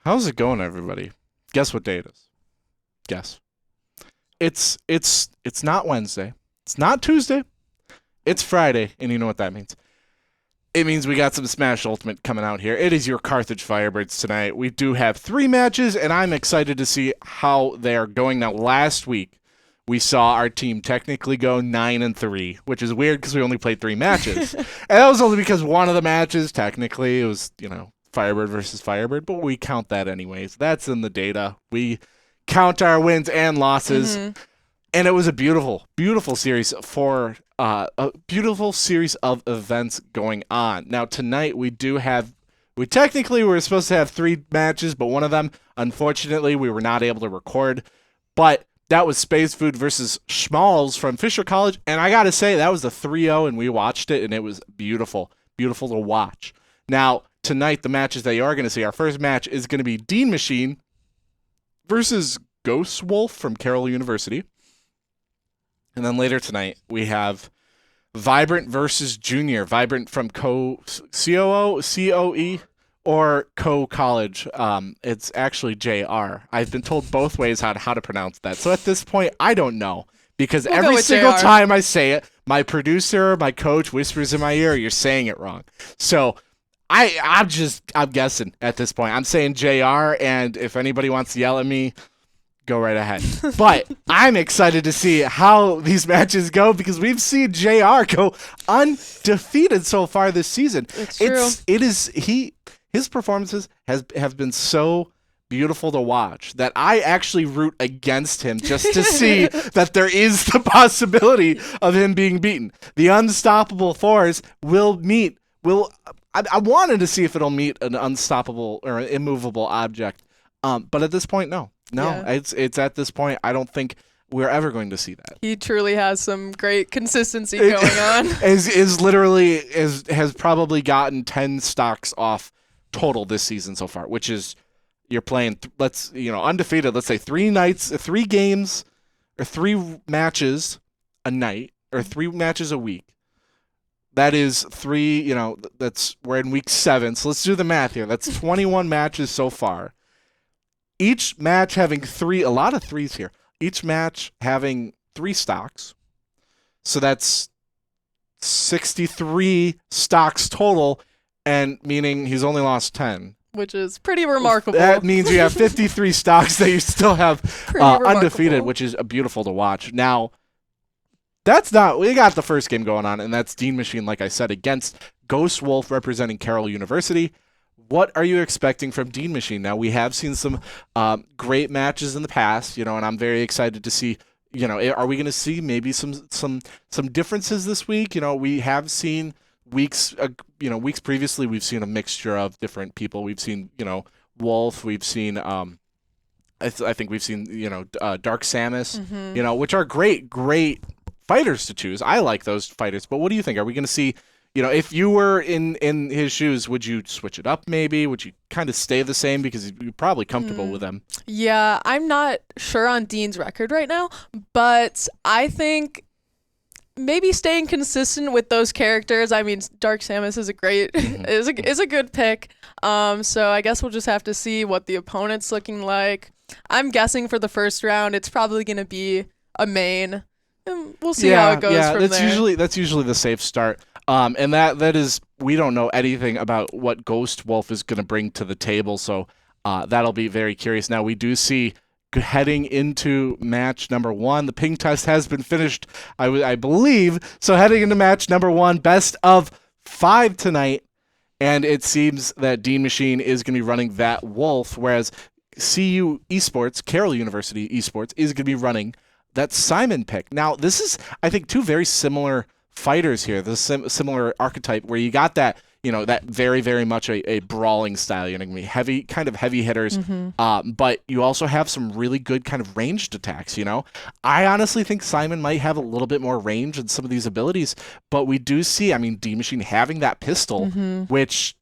How's it going, everybody? Guess what day it is? Guess. It's not Wednesday. It's not Tuesday. It's Friday, and you know what that means. It means we got some Smash Ultimate coming out here. It is your Carthage Firebirds tonight. We do have 3 matches, and I'm excited to see how they are going. Now, last week, we saw our team technically go 9-3, which is weird because we only played 3 matches. And that was only because one of the matches, technically, it was, Firebird versus Firebird, but we count that anyways. That's in the data. We count our wins and losses. Mm-hmm. And it was a beautiful, beautiful series for a beautiful series of events going on. Now, tonight we technically were supposed to have 3 matches, but one of them, unfortunately, we were not able to record. But that was Space Food versus Schmalls from Fisher College. And I got to say, that was a 3-0, and we watched it, and it was beautiful, beautiful to watch. Now, tonight, the matches that you are going to see, our first match is going to be Dean Machine versus Ghost Wolf from Carroll University. And then later tonight, we have Vibrant versus Junior. Vibrant from COE, or College. It's actually JR. I've been told both ways on how to pronounce that. So at this point, I don't know. Because every single time I say it, my producer, my coach whispers in my ear, you're saying it wrong. So I'm guessing at this point. I'm saying JR, and if anybody wants to yell at me, go right ahead. But I'm excited to see how these matches go because we've seen JR go undefeated so far this season. It's true. His performances have been so beautiful to watch that I actually root against him just to see that there is the possibility of him being beaten. The unstoppable force will meet. I wanted to see if it'll meet an unstoppable or immovable object, but at this point, no. Yeah. It's at this point, I don't think we're ever going to see that. He truly has some great consistency going on. Has probably gotten 10 stocks off total this season so far, which is you're playing undefeated. Let's say 3 games, or 3 matches a night, or 3 matches a week. That is 3. We're in week 7. So let's do the math here. That's 21 matches so far. Each match having a lot of 3s here. Each match having 3 stocks. So that's 63 stocks total, and meaning he's only lost 10. Which is pretty remarkable. That means you have 53 stocks that you still have undefeated, which is beautiful to watch. Now, we got the first game going on, and that's Dean Machine, like I said, against Ghost Wolf representing Carroll University. What are you expecting from Dean Machine? Now, we have seen some great matches in the past, and I'm very excited to see, are we going to see maybe some differences this week? We have seen weeks previously, we've seen a mixture of different people. We've seen, Wolf, we've seen, I think we've seen, Dark Samus, mm-hmm. Which are great fighters to choose. I like those fighters, but what do you think? Are we going to see, if you were in his shoes, would you switch it up maybe? Would you kind of stay the same because you're probably comfortable with them? Yeah, I'm not sure on Dean's record right now, but I think maybe staying consistent with those characters. I mean, Dark Samus is a good pick. So I guess we'll just have to see what the opponent's looking like. I'm guessing for the first round, it's probably going to be a main. And we'll see how it goes from there. That's usually the safe start. And that is, we don't know anything about what Ghost Wolf is going to bring to the table, so that'll be very curious. Now, we do see heading into match number 1, the ping test has been finished, I believe. So heading into match number 1, best of 5 tonight, and it seems that Dean Machine is going to be running that Wolf, whereas CU Esports, Carroll University Esports, is going to be running that Simon pick. Now, this is, I think, 2 very similar fighters here, the similar archetype where you got that, that very, very much a brawling style. You're going to be heavy hitters, mm-hmm. But you also have some really good kind of ranged attacks, I honestly think Simon might have a little bit more range in some of these abilities, but we do see, Dean Machine having that pistol, mm-hmm. which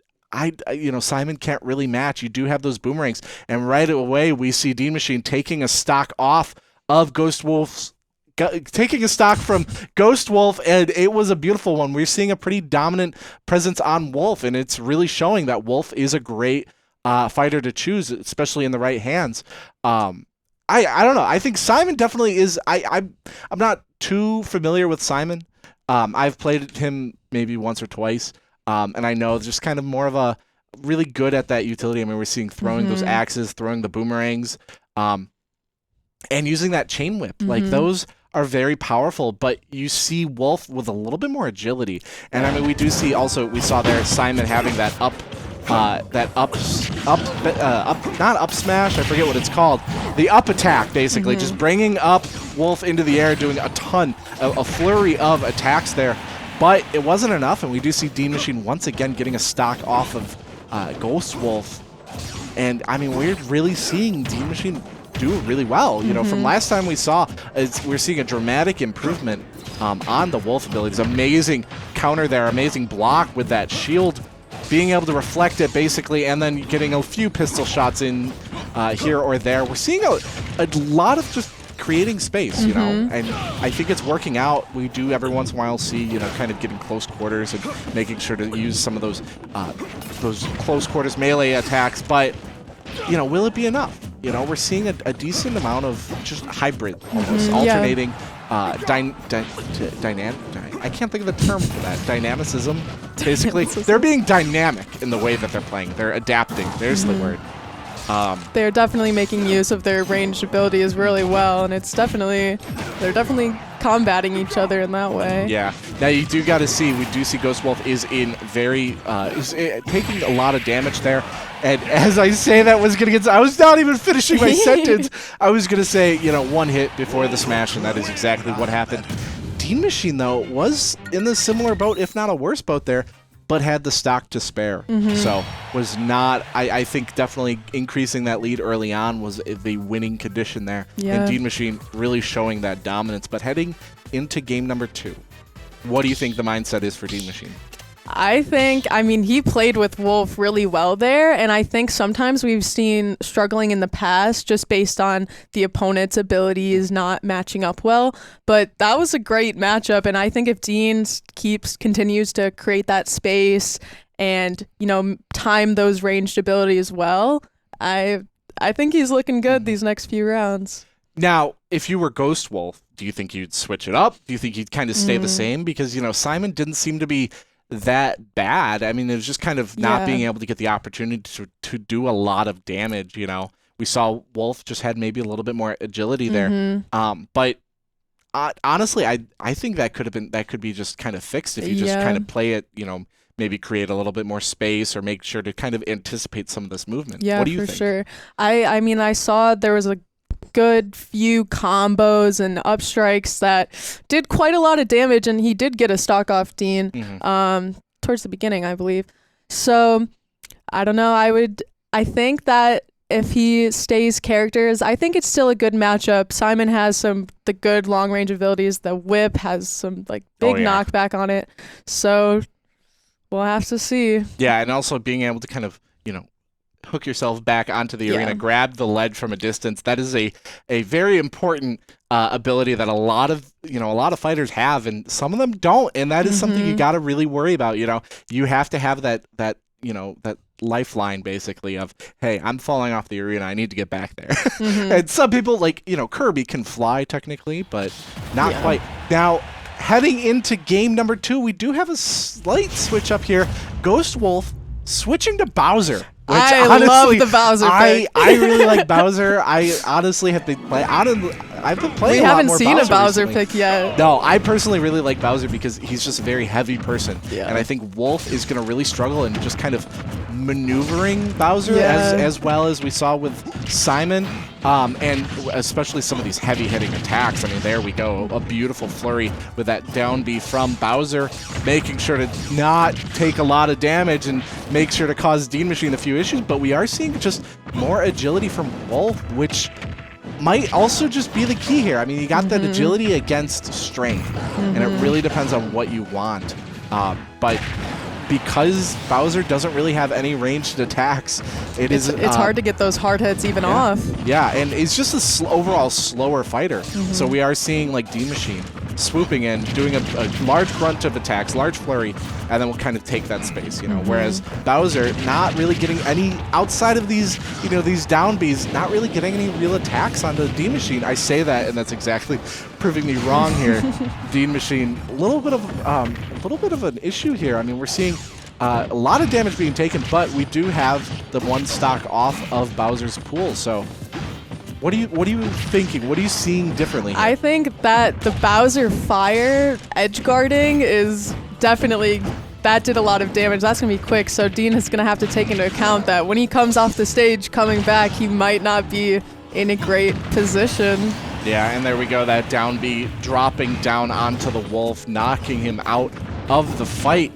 Simon can't really match. You do have those boomerangs, and right away we see Dean Machine taking a stock off of Ghost Wolf's taking a stock from Ghost Wolf, and it was a beautiful one. We're seeing a pretty dominant presence on Wolf, and it's really showing that Wolf is a great fighter to choose, especially in the right hands. I don't know. I think Simon definitely is. I'm not too familiar with Simon. I've played him maybe once or twice, and I know just kind of more of a really good at that utility. I mean, we're seeing throwing those axes, throwing the boomerangs, and using that chain whip. Like those are very powerful, but you see Wolf with a little bit more agility. And I mean, we do see also, we saw there Simon having that not up smash, I forget what it's called, the up attack, basically, just bringing up Wolf into the air, doing a ton, a flurry of attacks there. But it wasn't enough, and we do see Dean Machine once again getting a stock off of Ghost Wolf. And I mean, we're really seeing Dean Machine do really well. You know, from last time we saw, we're seeing a dramatic improvement on the Wolf abilities. Amazing counter there, amazing block with that shield, being able to reflect it basically, and then getting a few pistol shots in here or there. We're seeing a lot of just creating space, you know, and I think it's working out. We do every once in a while see, you know, kind of getting close quarters and making sure to use some of those close quarters melee attacks, but you know, will it be enough? You know, we're seeing a decent amount of just hybrid, almost alternating dynamic. I can't think of the term for that. Dynamicism. Basically, they're being dynamic in the way that they're playing. They're adapting. There's the word. They're definitely making use of their ranged abilities really well, and they're definitely combating each other in that way. Yeah. Now you do got to see, we do see Ghost Wolf is in is taking a lot of damage there. And as I say that was going to get, I was not even finishing my sentence. I was going to say, you know, one hit before the smash, and that is exactly what happened. Dean Machine, though, was in the similar boat, if not a worse boat there, but had the stock to spare. So was not, I think definitely increasing that lead early on was the winning condition there. Yeah. And Dean Machine really showing that dominance. But heading into game number 2, what do you think the mindset is for Dean Machine? I mean, he played with Wolf really well there, and I think sometimes we've seen struggling in the past just based on the opponent's abilities not matching up well, but that was a great matchup, and I think if Dean continues to create that space and, you know, time those ranged abilities well, I think he's looking good these next few rounds. Now, if you were Ghost Wolf, do you think you'd switch it up? Do you think you'd kind of stay the same? Because, you know, Simon didn't seem to be that bad. I mean, it was just kind of not being able to get the opportunity to do a lot of damage, you know. We saw Wolf just had maybe a little bit more agility there. But honestly, I think that could be just kind of fixed if you just kind of play it, you know, maybe create a little bit more space or make sure to kind of anticipate some of this movement. Yeah, what do you think? for sure. I mean, I saw there was a good few combos and up strikes that did quite a lot of damage, and he did get a stock off Dean towards the beginning, I believe. So I don't know. I think that if he stays characters, I think it's still a good matchup. Simon has the good long range abilities. The whip has some like big knockback on it. So we'll have to see. Yeah, and also being able to kind of, you know, hook yourself back onto the arena, grab the ledge from a distance. That is a very important ability that a lot of fighters have, and some of them don't, and that is something you got to really worry about. You know, you have to have that lifeline basically of, hey, I'm falling off the arena, I need to get back there. And some people, like, you know, Kirby can fly technically, but not quite. Now, heading into game number 2, we do have a slight switch up here. Ghost Wolf switching to Bowser. Which, I honestly, love the Bowser pick. I really like Bowser. I honestly have been I've been playing. We a lot haven't more seen Bowser a Bowser recently. pick yet. No, I personally really like Bowser because he's just a very heavy person, and I think Wolf is going to really struggle in just kind of maneuvering Bowser as well as we saw with Simon, and especially some of these heavy hitting attacks. I mean, there we go, a beautiful flurry with that down B from Bowser, making sure to not take a lot of damage and make sure to cause Dean Machine a few issues. But we are seeing just more agility from Wolf, which might also just be the key here. I mean, you got that agility against strength, and it really depends on what you want. But because Bowser doesn't really have any ranged attacks, it's hard to get those hard hits even off. Yeah, and it's just a overall slower fighter. So we are seeing like Dean Machine swooping in, doing a large grunt of attacks, large flurry, and then we'll kind of take that space, you know. Whereas Bowser not really getting any, outside of these, you know, these down Bs, not really getting any real attacks on the Dean Machine. I say that, and that's exactly proving me wrong here. Dean Machine, a little bit of an issue here. I mean, we're seeing a lot of damage being taken, but we do have the one stock off of Bowser's pool. So, what are you thinking? What are you seeing differently here? I think that the Bowser fire edge guarding is definitely, that did a lot of damage. That's going to be quick, so Dean is going to have to take into account that when he comes off the stage coming back, he might not be in a great position. Yeah, and there we go, that down B dropping down onto the Wolf, knocking him out of the fight.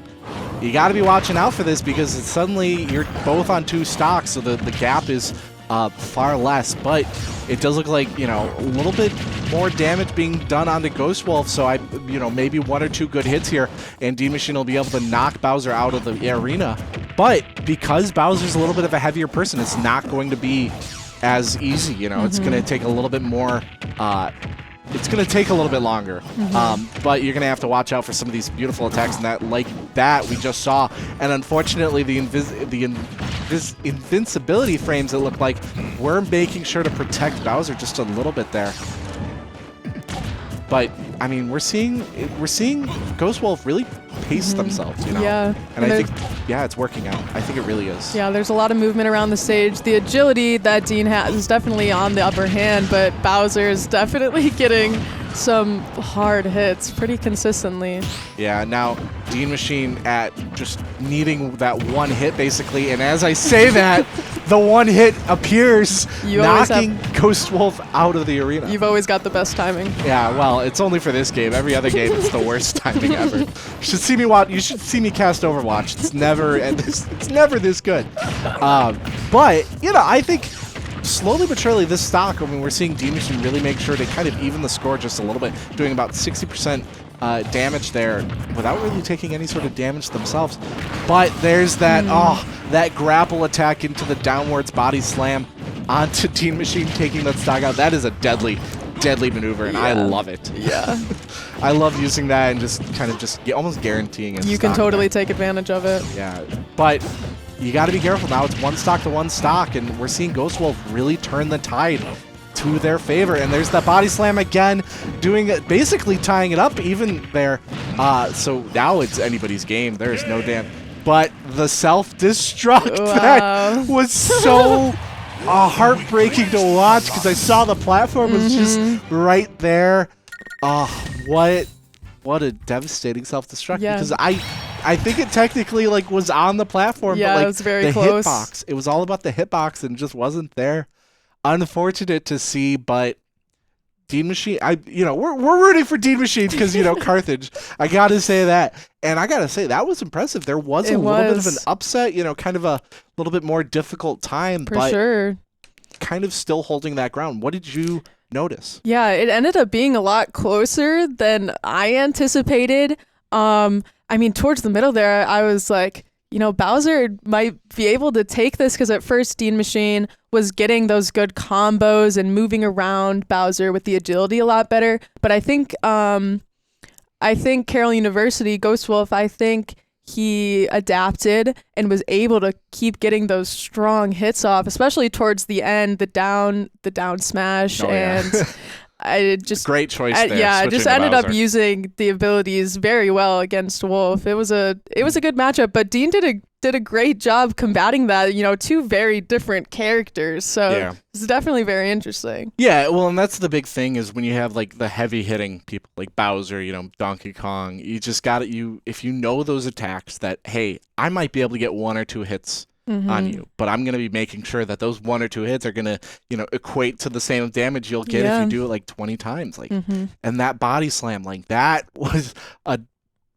You got to be watching out for this because suddenly you're both on 2 stocks, so the gap is far less, but it does look like, you know, a little bit more damage being done onto Ghost Wolf, so you know, maybe 1 or 2 good hits here, and Dean Machine will be able to knock Bowser out of the arena. But because Bowser's a little bit of a heavier person, it's not going to be as easy, you know. It's going to take a little bit more, it's going to take a little bit longer, but you're going to have to watch out for some of these beautiful attacks, and that, like that we just saw. And unfortunately, the invincibility frames, it looked like, we're making sure to protect Bowser just a little bit there. But I mean, we're seeing Ghost Wolf really pace themselves, you know. Yeah, and I think, yeah, it's working out. I think it really is. Yeah, there's a lot of movement around the stage. The agility that Dean has is definitely on the upper hand, but Bowser is definitely getting some hard hits pretty consistently. Yeah, now Dean Machine at just needing that one hit basically, and as I say that, the one hit appears, knocking Ghost Wolf out of the arena. You've always got the best timing. Yeah, well, it's only for this game. Every other game, it's the worst timing ever. You should see me watch. You should see me cast Overwatch. It's never it's never this good. But you know, I think slowly but surely this stock, I mean, we're seeing Dean Machine really make sure to kind of even the score just a little bit, doing about 60% damage there without really taking any sort of damage themselves. But there's that, that grapple attack into the downwards body slam onto Dean Machine, taking that stock out. That is a deadly maneuver, and I love it. Yeah. I love using that and just kind of almost guaranteeing it. You can totally take advantage of it. Yeah, but you got to be careful now. It's 1 stock to 1 stock, and we're seeing Ghost Wolf really turn the tide to their favor. And there's that body slam again, doing it, basically tying it up even there. So now it's anybody's game. There's no damn. But the self-destruct, that was so heartbreaking to watch because I saw the platform was just right there. What a devastating self-destruct, because I think it technically was on the platform, but it was very the close. hitbox, it was all about the hitbox and just wasn't there. Unfortunate to see, but Dean Machine, we're rooting for Dean Machine because, you know, Carthage. I got to say that. And I got to say, that was impressive. There was a little bit of an upset, you know, kind of a little bit more difficult time, but kind of still holding that ground. What did you notice? Yeah, it ended up being a lot closer than I anticipated. I mean, towards the middle there, I was like, you know, Bowser might be able to take this because at first Dean Machine was getting those good combos and moving around Bowser with the agility a lot better. But I think Carroll University, Ghost Wolf, I think he adapted and was able to keep getting those strong hits off, especially towards the end, the down smash, and I just great choice there. Yeah, I just ended up using the abilities very well against Wolf. It was a good matchup, but Dean did a great job combating that. You know, 2 very different characters, so it's definitely very interesting. Yeah, well, and that's the big thing is when you have the heavy hitting people like Bowser, you know, Donkey Kong. You just got it. If you know those attacks that, hey, I might be able to get 1 or 2 hits on you, but I'm going to be making sure that those 1 or 2 hits are going to, you know, equate to the same damage you'll get if you do it 20 times. And that body slam,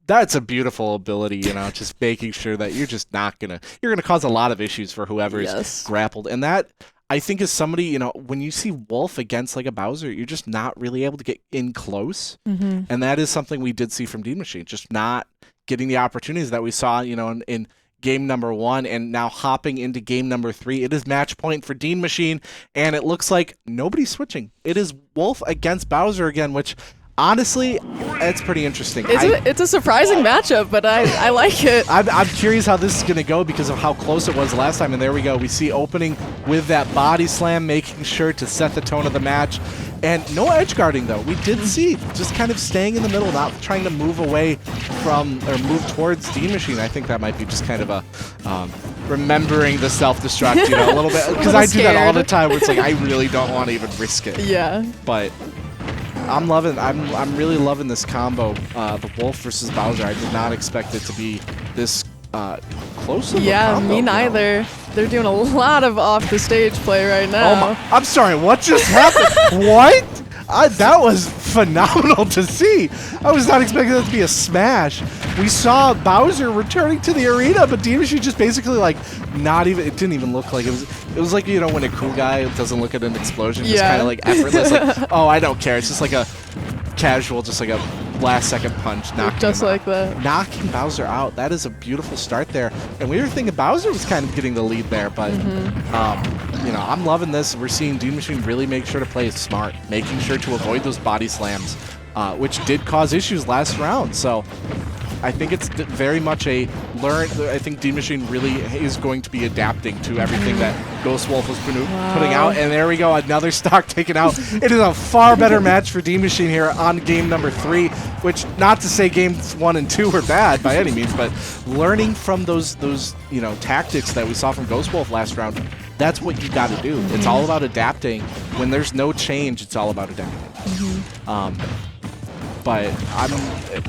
that's a beautiful ability, you know, just making sure that you're just not you're going to cause a lot of issues for whoever is grappled. And that, I think, is somebody, you know, when you see Wolf against a Bowser, you're just not really able to get in close. And that is something we did see from Dean Machine, just not getting the opportunities that we saw, you know, in game number 1, and now hopping into game number 3. It is match point for Dean Machine, and it looks like nobody's switching. It is Wolf against Bowser again, which Honestly, it's pretty interesting. It's a surprising matchup, but I like it. I'm curious how this is going to go because of how close it was last time. And there we go. We see opening with that body slam, making sure to set the tone of the match. And no edge guarding, though. We did see just kind of staying in the middle, not trying to move away from or move towards Dean Machine. I think that might be just kind of a remembering the self-destruct, you know, a little bit. Because I do that all the time where it's like, I really don't want to even risk it. Yeah. But I'm really loving this combo, the Wolf versus Bowser. I did not expect it to be this close of a combo, me neither. Know? They're doing a lot of off-the-stage play right now. Oh my, I'm sorry, what just happened? What? That was phenomenal to see. I was not expecting that to be a smash. We saw Bowser returning to the arena, but Dean Machine just basically like not even, it didn't even look like it was. It was like, you know, when a cool guy doesn't look at an explosion, just kind of like effortless, like, oh, I don't care. It's just like a casual, just like a last second punch, knocking just him like out. that. Knocking Bowser out. That is a beautiful start there. And we were thinking Bowser was kind of getting the lead there, but you know, I'm loving this. We're seeing Dean Machine really make sure to play smart, making sure to avoid those body slams, which did cause issues last round. So I think it's very much a learn. I think Dean Machine really is going to be adapting to everything that Ghost Wolf was putting out. And there we go, another stock taken out. It is a far better match for Dean Machine here on game number 3, which not to say games 1 and 2 were bad by any means, but learning from those you know, tactics that we saw from Ghost Wolf last round, that's what you got to do. It's all about adapting. When there's no change, it's all about adapting. But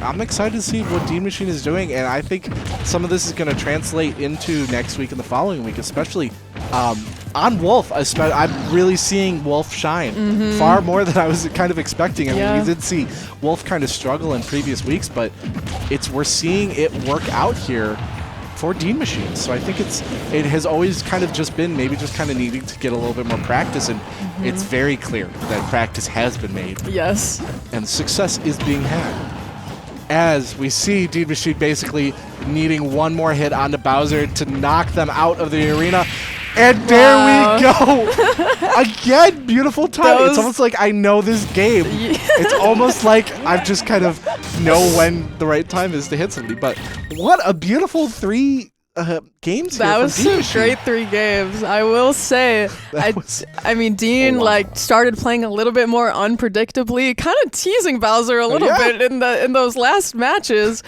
I'm excited to see what Dean Machine is doing, and I think some of this is going to translate into next week and the following week, especially on Wolf. I'm really seeing Wolf shine far more than I was kind of expecting. I mean, we did see Wolf kind of struggle in previous weeks, but we're seeing it work out here for Dean Machine. So I think it has always kind of just been maybe just kind of needing to get a little bit more practice, and it's very clear that practice has been made. Yes. And success is being had. As we see Dean Machine basically needing one more hit onto Bowser to knock them out of the arena. And there we go! Again, beautiful timing. It's almost like I know this game. It's almost like I just kind of know when the right time is to hit somebody. But what a beautiful 3 games here. That was some great 3 games, I will say. I mean, Dean like started playing a little bit more unpredictably, kind of teasing Bowser a little bit in those last matches.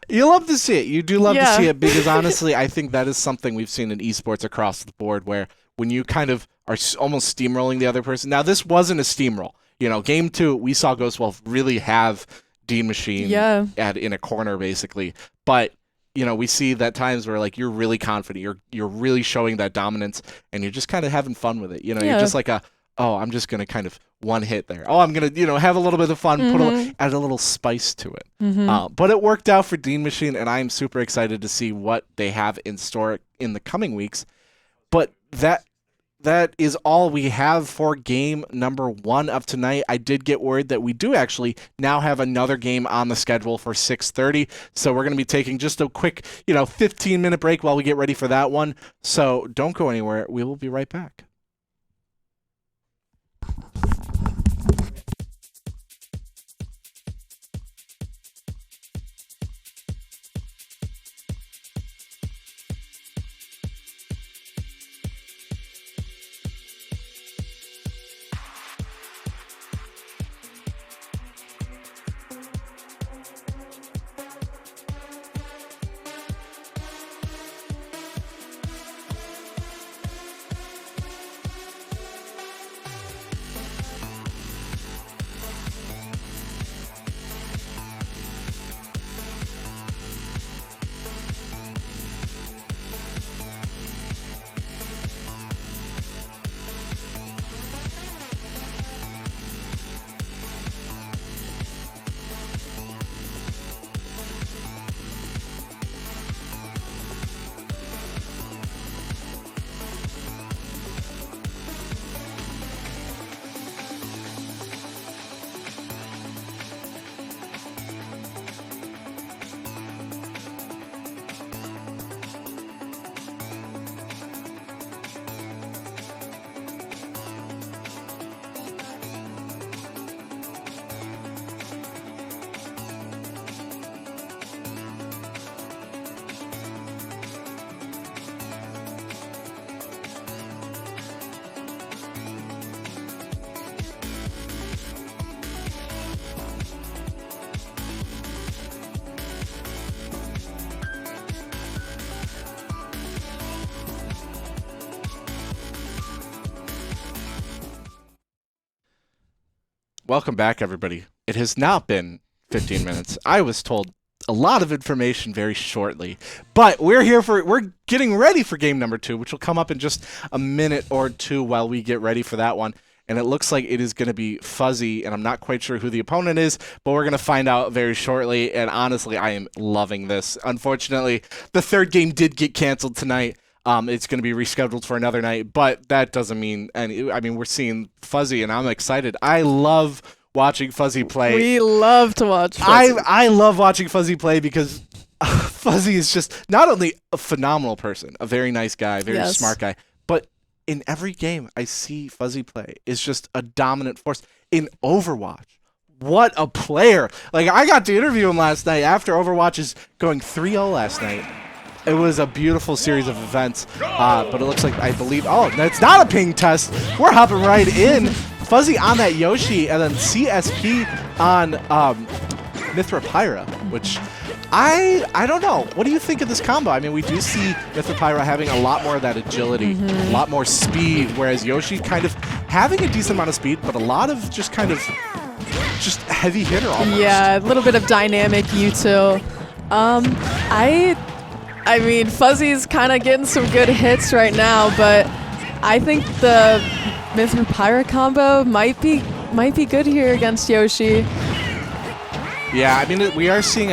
You love to see it. You do love to see it because honestly, I think that is something we've seen in esports across the board, where when you kind of are almost steamrolling the other person. Now, this wasn't a steamroll. You know, game 2, we saw Ghost Wolf really have Dean Machine in a corner basically, but you know, we see that times where like you're really confident, you're really showing that dominance, and you're just kind of having fun with it. You know, you're just like oh, I'm just gonna kind of one hit there. Oh, I'm gonna, you know, have a little bit of fun, add a little spice to it. But it worked out for Dean Machine, and I'm super excited to see what they have in store in the coming weeks. But that is all we have for game number 1 of tonight. I did get word that we do actually now have another game on the schedule for 6:30. So we're going to be taking just a quick, 15-minute break while we get ready for that one. So don't go anywhere. We will be right back. welcome back, everybody. It has not been 15 minutes. I was told a lot of information very shortly, but we're getting ready for game number 2, which will come up in just a minute or two while we get ready for that one. And it looks like it is going to be Fuzzy, and I'm not quite sure who the opponent is, but we're going to find out very shortly. And honestly, I am loving this. Unfortunately, the third game did get canceled tonight. It's going to be rescheduled for another night, but that doesn't mean any. I mean, we're seeing Fuzzy, and I'm excited. I love watching Fuzzy play. We love to watch Fuzzy. I love watching Fuzzy play because Fuzzy is just not only a phenomenal person, a very nice guy, very smart guy, but in every game I see Fuzzy play is just a dominant force. In Overwatch, what a player. Like, I got to interview him last night after Overwatch's going 3-0 last night. It was a beautiful series of events, but it looks like, I believe, oh, it's not a ping test. We're hopping right in. Fuzzy on that Yoshi, and then CSP on Mithra Pyra, which I don't know. What do you think of this combo? I mean, we do see Mithra Pyra having a lot more of that agility, a lot more speed, whereas Yoshi kind of having a decent amount of speed, but a lot of just kind of heavy hitter almost. Yeah, a little bit of dynamic util. I mean, Fuzzy's kind of getting some good hits right now, but I think the Mithra Pyra combo might be good here against Yoshi. Yeah, I mean, we are seeing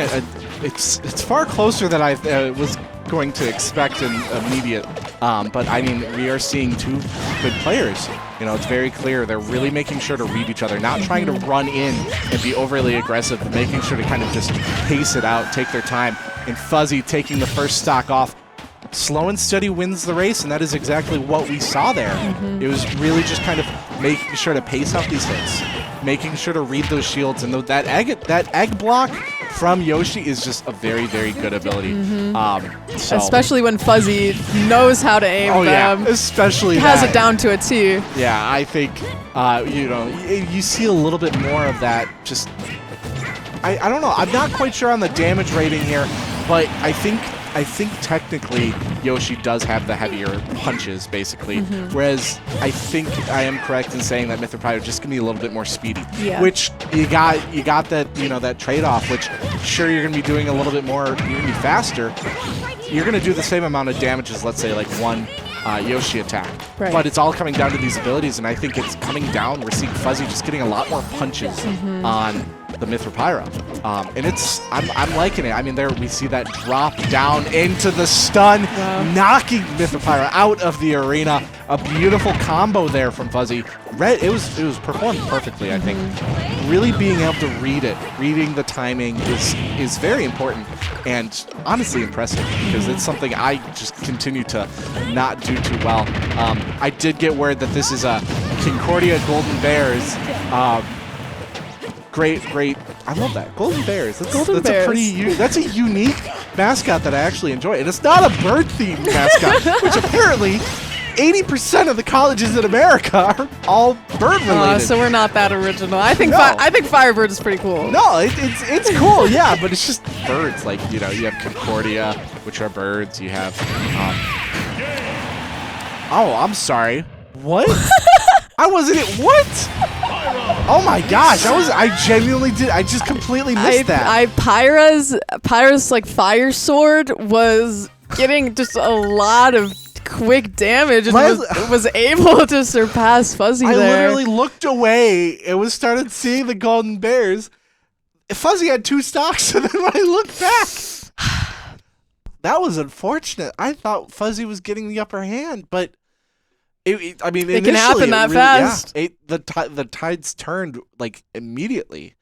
it's far closer than I was going to expect in immediate. But I mean, we are seeing two good players. You know, it's very clear they're really making sure to read each other, not trying to run in and be overly aggressive, but making sure to kind of just pace it out, take their time. And Fuzzy taking the first stock off. Slow and steady wins the race, and that is exactly what we saw there. It was really just kind of making sure to pace out these hits, making sure to read those shields, and that egg block from Yoshi is just a very, very good ability. Especially when Fuzzy knows how to aim them. Yeah, especially has it down to a T. Yeah, I think you know, you see a little bit more of that. Just I don't know. I'm not quite sure on the damage rating here, but I think technically Yoshi does have the heavier punches, basically. Whereas I think I am correct in saying that Mithra Pyra just gonna be a little bit more speedy. Yeah. Which you got that, you know, that trade-off. Which sure, you're gonna be doing a little bit more. You're gonna be faster. You're gonna do the same amount of damage as, let's say, like one Yoshi attack. Right. But it's all coming down to these abilities, and I think it's coming down. We're seeing Fuzzy just getting a lot more punches on the Mithra Pyra. And I'm liking it. I mean, there we see that drop down into the stun, knocking Mithra Pyra out of the arena. A beautiful combo there from Fuzzy. It was performed perfectly, I think. Really being able to read it, reading the timing is very important and honestly impressive, because it's something I just continue to not do too well. I did get word that this is a Concordia Golden Bears. Great. I love that. Golden Bears. That's a unique mascot that I actually enjoy. And it's not a bird-themed mascot, which apparently 80% of the colleges in America are all bird-related. So we're not that original. I think Firebirds is pretty cool. No, it's cool, yeah, but it's just birds. Like, you know, you have Concordia, which are birds. You have oh, I'm sorry. What? I wasn't it. What? Oh my gosh! I genuinely did. I just completely missed that. Pyra's like fire sword was getting just a lot of quick damage and was able to surpass Fuzzy there. I literally looked away and started seeing the Golden Bears. Fuzzy had 2 stocks, and then when I looked back, that was unfortunate. I thought Fuzzy was getting the upper hand, but. It can happen that fast. Yeah, the tides turned like immediately.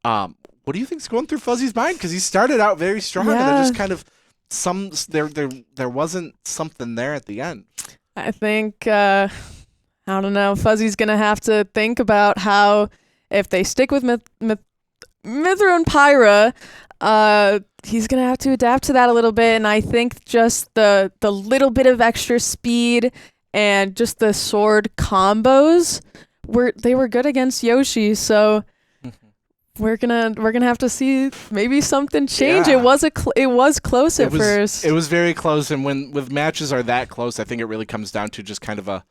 What do you think's going through Fuzzy's mind? Because he started out very strong, and then just kind of there wasn't something there at the end. I think I don't know. Fuzzy's gonna have to think about how, if they stick with Mithra and Pyra, he's gonna have to adapt to that a little bit. And I think just the little bit of extra speed and just the sword combos were good against Yoshi, so we're gonna have to see maybe something change. Yeah. It was close at first. It was very close, and with matches are that close, I think it really comes down to just kind of a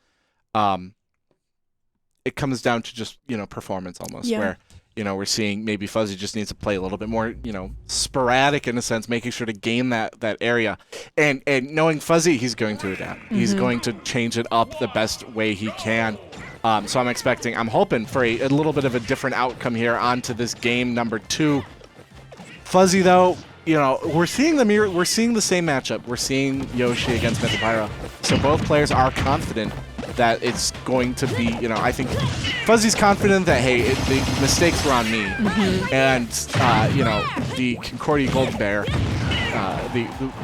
it comes down to just, performance almost, where, we're seeing maybe Fuzzy just needs to play a little bit more, sporadic in a sense, making sure to gain that area. And knowing Fuzzy, he's going to adapt. He's going to change it up the best way he can. So I'm hoping for a little bit of a different outcome here onto this game number 2. Fuzzy, though, we're seeing we're seeing the same matchup. We're seeing Yoshi against Mythopyra. So both players are confident that it's going to be, I think Fuzzy's confident that, hey, the mistakes were on me. And, the Concordia Golden Bear,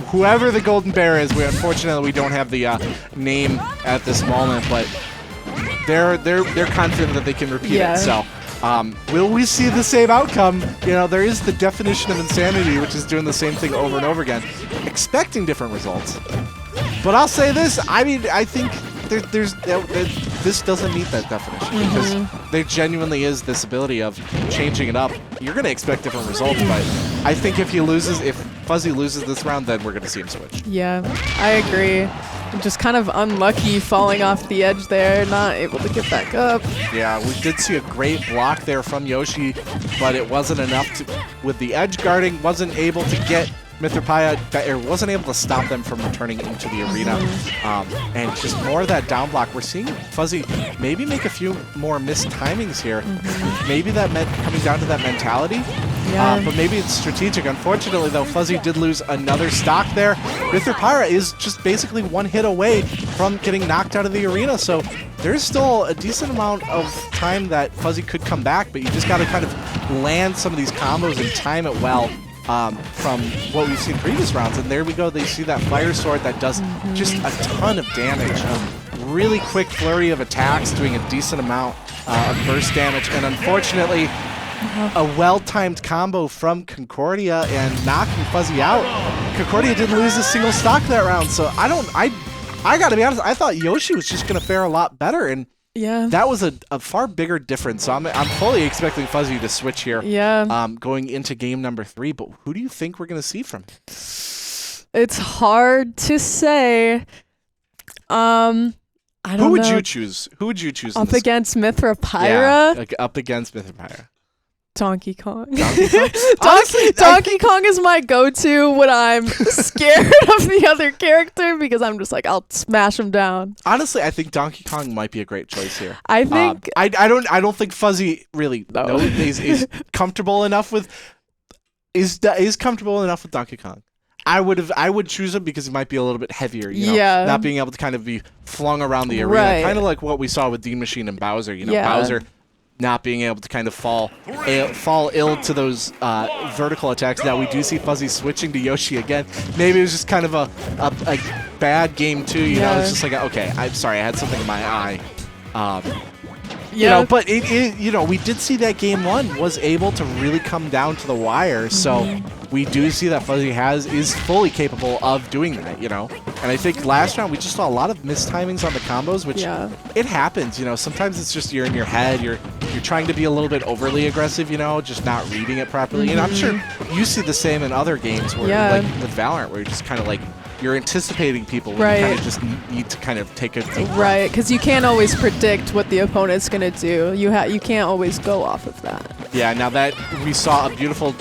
whoever the Golden Bear is, unfortunately we don't have the name at this moment, but they're confident that they can repeat it. So will we see the same outcome? There is the definition of insanity, which is doing the same thing over and over again, expecting different results. But I'll say this, I think this doesn't meet that definition because there genuinely is this ability of changing it up. You're going to expect different results, but I think if Fuzzy loses this round, then we're going to see him switch. Yeah, I agree. Just kind of unlucky falling off the edge there, not able to get back up. Yeah, we did see a great block there from Yoshi, but it wasn't enough with the edge guarding, wasn't able to get Mythopyra, or wasn't able to stop them from returning into the arena. And just more of that down block. We're seeing Fuzzy maybe make a few more missed timings here. Maybe that meant coming down to that mentality. But maybe it's strategic. Unfortunately, though, Fuzzy did lose another stock there. Mythopyra is just basically one hit away from getting knocked out of the arena. So there's still a decent amount of time that Fuzzy could come back, but you just got to kind of land some of these combos and time it well. From what we've seen previous rounds. And there we go. They see that Fire Sword that does just a ton of damage. Really quick flurry of attacks, doing a decent amount of burst damage. And unfortunately, a well-timed combo from Concordia and knocking Fuzzy out. Concordia didn't lose a single stock that round. So I gotta be honest, I thought Yoshi was just gonna fare a lot better. And that was a far bigger difference. So I'm fully expecting Fuzzy to switch here. Going into game number 3. But who do you think we're going to see from him? It's hard to say. I don't know. Who would you choose? Who would you choose? Up against Mythopyra? Yeah, up against Mythopyra. Donkey Kong. Donkey Kong? Honestly, Donkey Kong is my go-to when I'm scared of the other character because I'm just like, I'll smash him down. Honestly, I think Donkey Kong might be a great choice here. I think I don't think Fuzzy really is comfortable enough with is comfortable enough with Donkey Kong. I would choose him because he might be a little bit heavier, not being able to kind of be flung around the arena, kind of like what we saw with Dean Machine and Bowser. Bowser not being able to kind of fall ill to those vertical attacks. Now we do see Fuzzy switching to Yoshi again. Maybe it was just kind of a bad game too. It's just like, okay, I'm sorry, I had something in my eye. But we did see that game 1 was able to really come down to the wire. So we do see that Fuzzy is fully capable of doing that, And I think last round we just saw a lot of missed timings on the combos, which it happens, Sometimes it's just you're in your head, you're trying to be a little bit overly aggressive, just not reading it properly. And I'm sure you see the same in other games where, like with Valorant, where you're just kind of like, you're anticipating people when you kind of just need to kind of take a deep breath. Right, because you can't always predict what the opponent's going to do. You can't always go off of that. Yeah, now that we saw a beautiful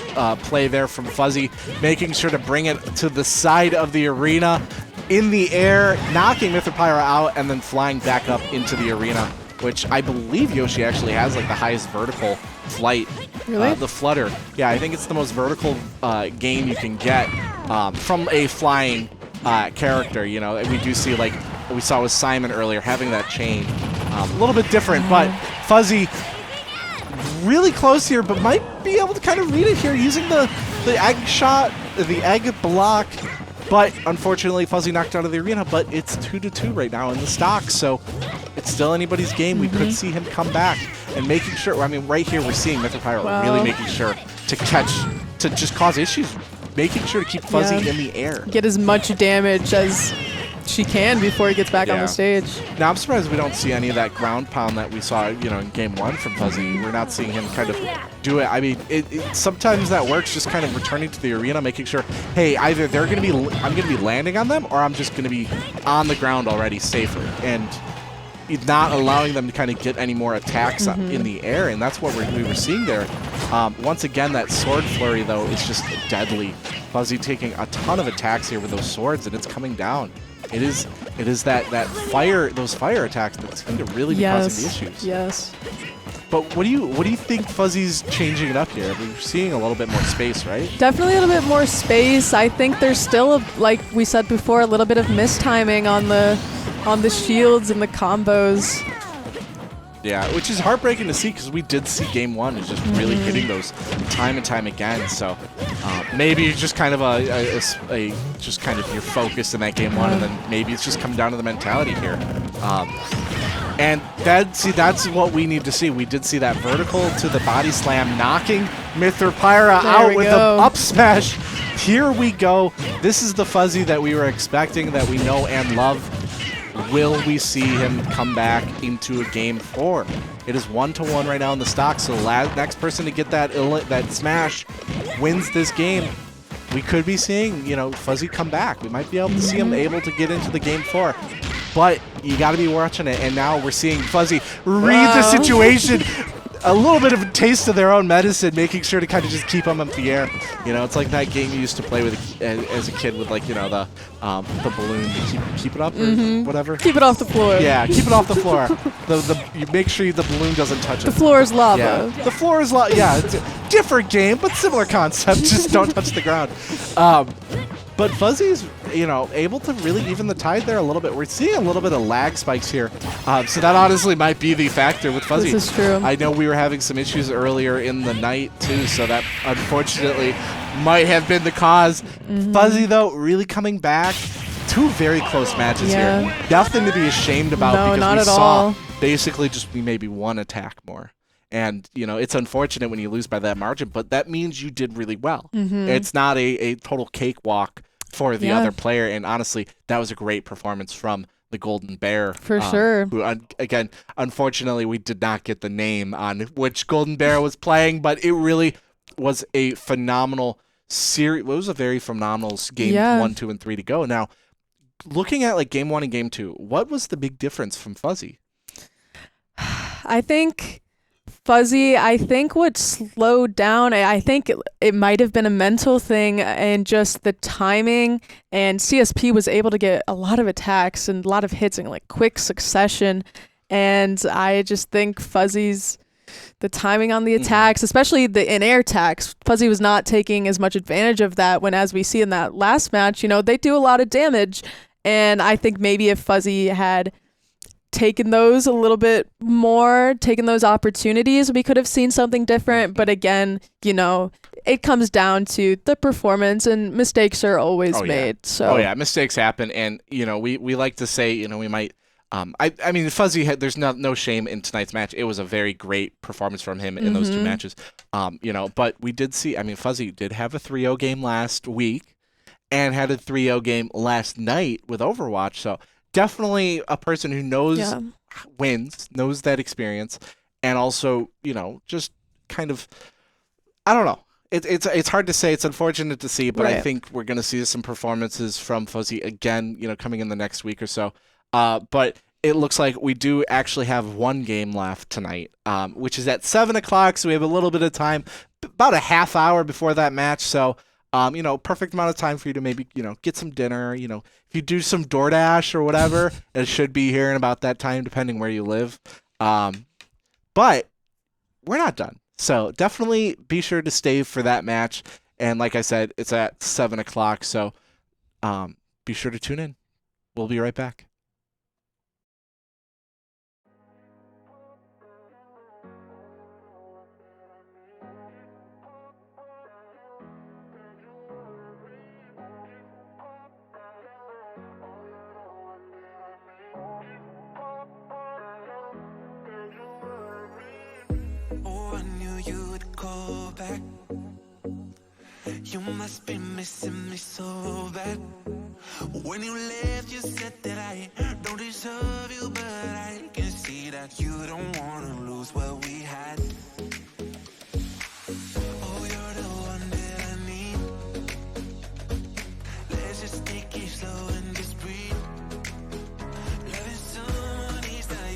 play there from Fuzzy, making sure to bring it to the side of the arena in the air, knocking Mythopyra out, and then flying back up into the arena, which I believe Yoshi actually has like the highest vertical flight. Really? The flutter. Yeah, I think it's the most vertical gain you can get from a flying character. We do see, like we saw with Simon earlier, having that chain. A little bit different, but Fuzzy really close here, but might be able to kind of read it here using the egg shot, the egg block. But unfortunately, Fuzzy knocked out of the arena, but it's 2-2 right now in the stock, so it's still anybody's game. We could see him come back and making sure, right here we're seeing Mythopyra really making sure to just cause issues, making sure to keep Fuzzy in the air. Get as much damage as she can before he gets back on the stage. Now, I'm surprised we don't see any of that ground pound that we saw, in game 1 from Fuzzy. We're not seeing him kind of do it. I mean, sometimes that works, just kind of returning to the arena, making sure, hey, either I'm going to be landing on them, or I'm just going to be on the ground already safer. And not allowing them to kind of get any more attacks in the air, and that's what we were seeing there. Once again, that sword flurry, though, is just deadly. Fuzzy taking a ton of attacks here with those swords, and it's coming down. It is that fire, those fire attacks that seem to really be causing the issues. Yes. But what do you think Fuzzy's changing it up here? We're seeing a little bit more space, right? Definitely a little bit more space. I think there's still, like we said before, a little bit of mistiming on the shields and the combos. Yeah, which is heartbreaking to see because we did see game one is just really hitting those time and time again. So maybe just kind of just kind of your focus in that game one, and then maybe it's just coming down to the mentality here. And that's what we need to see. We did see that vertical to the body slam, knocking Mythropyra out with the up smash. Here we go. This is the Fuzzy that we were expecting, that we know and love. Will we see him come back into a game 4? It is 1-1 right now in the stock, so next person to get that smash wins this game. We could be seeing, Fuzzy come back. We might be able to see him able to get into the game 4. But you got to be watching it, and now we're seeing Fuzzy read the situation. A little bit of a taste of their own medicine, making sure to kind of just keep them up the air. It's like that game you used to play with as a kid with, like, the balloon to keep it up or whatever. Keep it off the floor. Yeah, keep it off the floor. You make sure the balloon doesn't touch it. The floor is lava. Yeah, the floor is lava. Yeah, it's a different game, but similar concept. Just don't touch the ground. But Fuzzy's, able to really even the tide there a little bit. We're seeing a little bit of lag spikes here. So that honestly might be the factor with Fuzzy. This is true. I know we were having some issues earlier in the night, too, so that unfortunately might have been the cause. Fuzzy, though, really coming back. 2 very close matches here. Nothing to be ashamed about because we saw basically just maybe 1 attack more. And, it's unfortunate when you lose by that margin, but that means you did really well. It's not a total cakewalk for the other player. And honestly, that was a great performance from the Golden Bear. For sure. Who, again, unfortunately, we did not get the name on which Golden Bear was playing, but it really was a phenomenal series. It was a very phenomenal game 1, 2, and 3 to go. Now, looking at like game 1 and game 2, what was the big difference from Fuzzy? I think Fuzzy, what slowed down, I think it might have been a mental thing and just the timing, and CSP was able to get a lot of attacks and a lot of hits in like quick succession, and I just think Fuzzy's, the timing on the attacks, especially the in-air attacks, Fuzzy was not taking as much advantage of that when, as we see in that last match, they do a lot of damage, and I think maybe if Fuzzy had taken those a little bit more, taken those opportunities, we could have seen something different. But again, it comes down to the performance, and mistakes are always made. So mistakes happen, and we like to say we might. I mean, Fuzzy there's no shame in tonight's match. It was a very great performance from him in those 2 matches. But we did see. I mean, Fuzzy did have a 3-0 game last week, and had a 3-0 game last night with Overwatch. So. Definitely a person who knows wins, knows that experience, and also, just kind of, I don't know. It's hard to say. It's unfortunate to see, but I think we're going to see some performances from Fuzzy again, coming in the next week or so. But it looks like we do actually have 1 game left tonight, which is at 7 o'clock, so we have a little bit of time, about a half hour before that match, so... perfect amount of time for you to maybe, get some dinner, if you do some DoorDash or whatever, it should be here in about that time, depending where you live. But we're not done. So definitely be sure to stay for that match. And like I said, it's at 7 o'clock. So be sure to tune in. We'll be right back. You must be missing me so bad. When you left, you said that I don't deserve you, but I can see that you don't want to lose what we had. Oh, you're the one that I need. Let's just take it slow and just breathe. Loving someone is not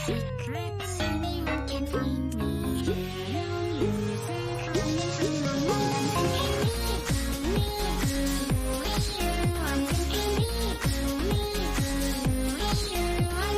secrets, anyone can find me. No use coming from my mind. I'm thinking me. I'm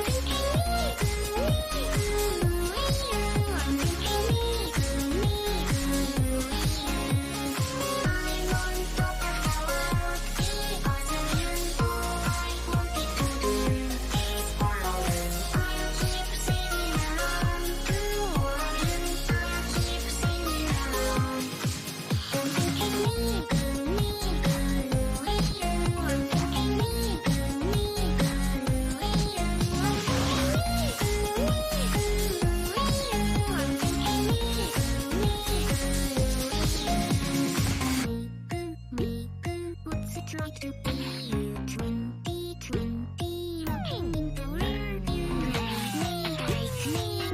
What's it like to be you? 2020, looking into rearview.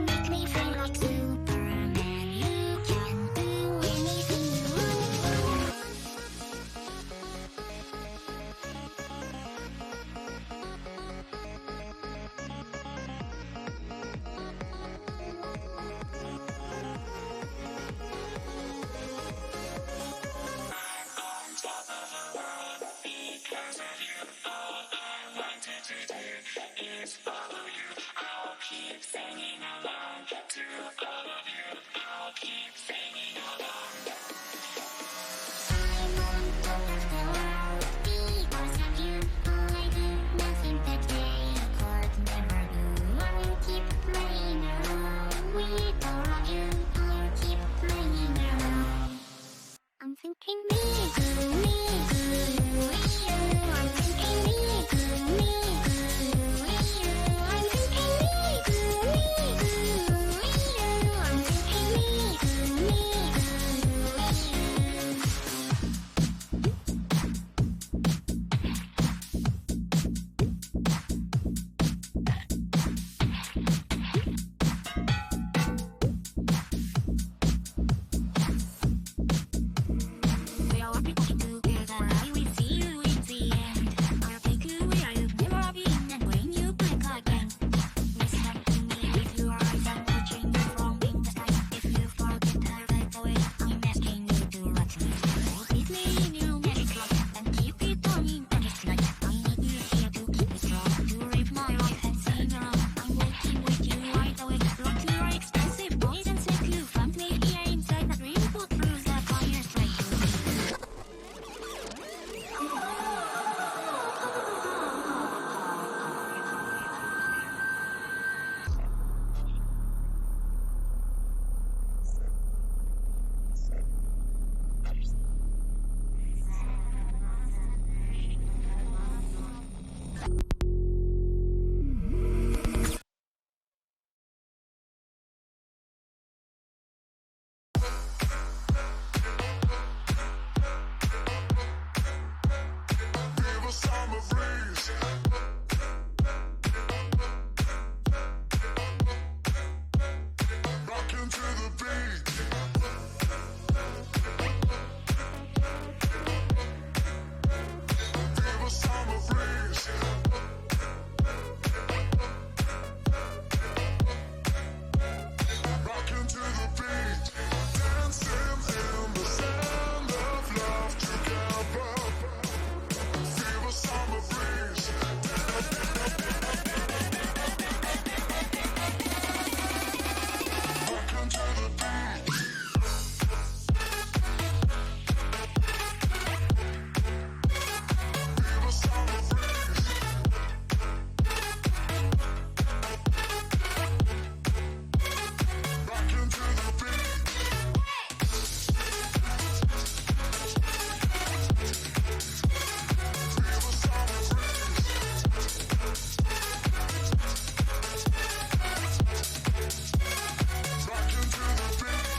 Make me feel like Superman. You can do anything you want. I'm on top of the world because of you. I do nothing that they could never do. I will keep playing around with all of you. I'll keep playing around. I'm thinking me. I'm thinking me. I'm thinking we are walking together. I will see you in the end. I'll take you where you've never been and bring you back again. Listen to me with your eyes. I'm watching you from in the sky. If you forget her right away, I'm asking you to watch me. Leave me in your magic club and keep it burning just like I need you here to keep it strong. To rape my life and sing along. I'm waiting with you right away. Look, you're expensive boys and sick. You found me here inside the dream. Put through the fire straight to me. Feel the summer breeze. Rocking to the beat. Feel the summer breeze. Rocking to the beat. Dancing in the sound of love together. Feel the summer breeze. Rocking to the beat. Feel the summer breeze. Rocking to the beat. Feel the summer breeze. Rocking to the beat.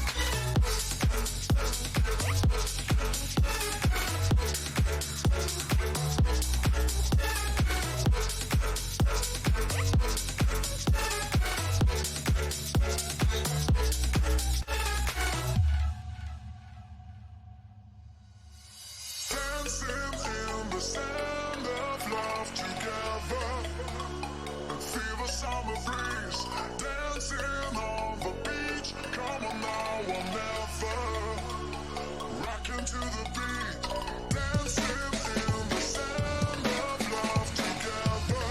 Dancing in the sound of love together. Feel the summer breeze. breeze, dancing on the beach. Come on now, or never. Rocking to the beat, dancing in the sand of love together.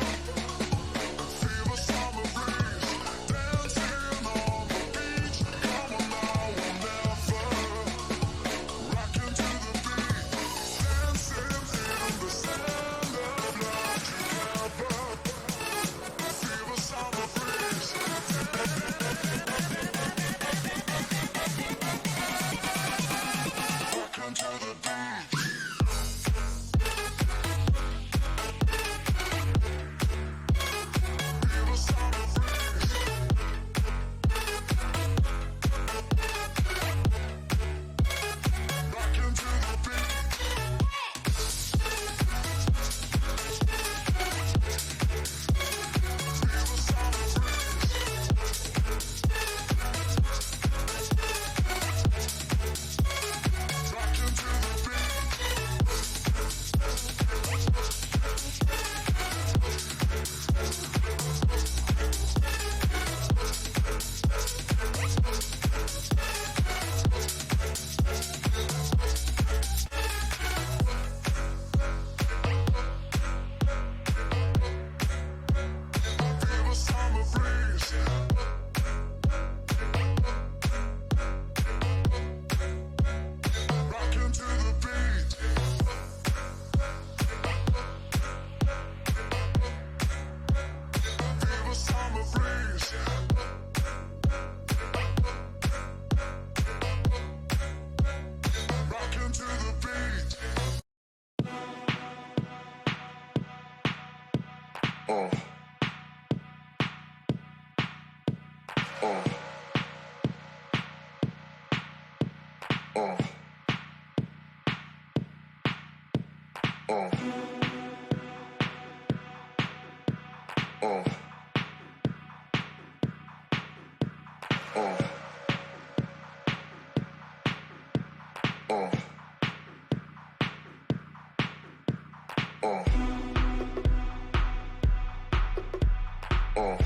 Feel the summer breeze, dancing on the beach. Come on now, or never. Rocking to the beat, dancing in the sand of love together. Feel the summer breeze. Rocking to the beat. Feel the summer breeze. Rocking to the beat. Feel the summer breeze. Rocking to the beat. Feel the summer breeze. Rocking to the beat. Feel the summer breeze. Rocking to the beat. Oh. Oh. Oh. Oh. Oh. Oh. Oh. Oh. Oh.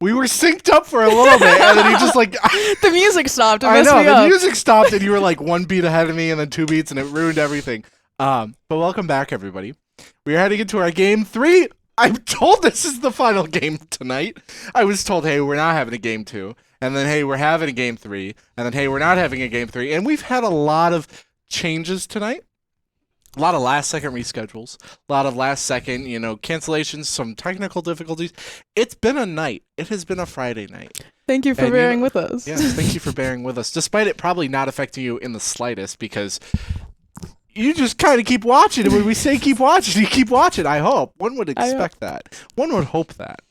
We were synced up for a little bit, and then he just like The music stopped. It I messed know me the up. music stopped, and you were like one beat ahead of me, and then 2 beats, and it ruined everything. But welcome back, everybody. We are heading into our game 3. I'm told this is the final game tonight. I was told, hey, we're not having a game 2, and then hey, we're having a game 3, and then hey, we're not having a game 3, and we've had a lot of changes tonight. A lot of last-second reschedules, a lot of last-second, cancellations, some technical difficulties. It's been a night. It has been a Friday night. Thank you for bearing with us. Yes, thank you for bearing with us, despite it probably not affecting you in the slightest, because you just kind of keep watching. And when we say keep watching, you keep watching, I hope. One would expect that. One would hope that.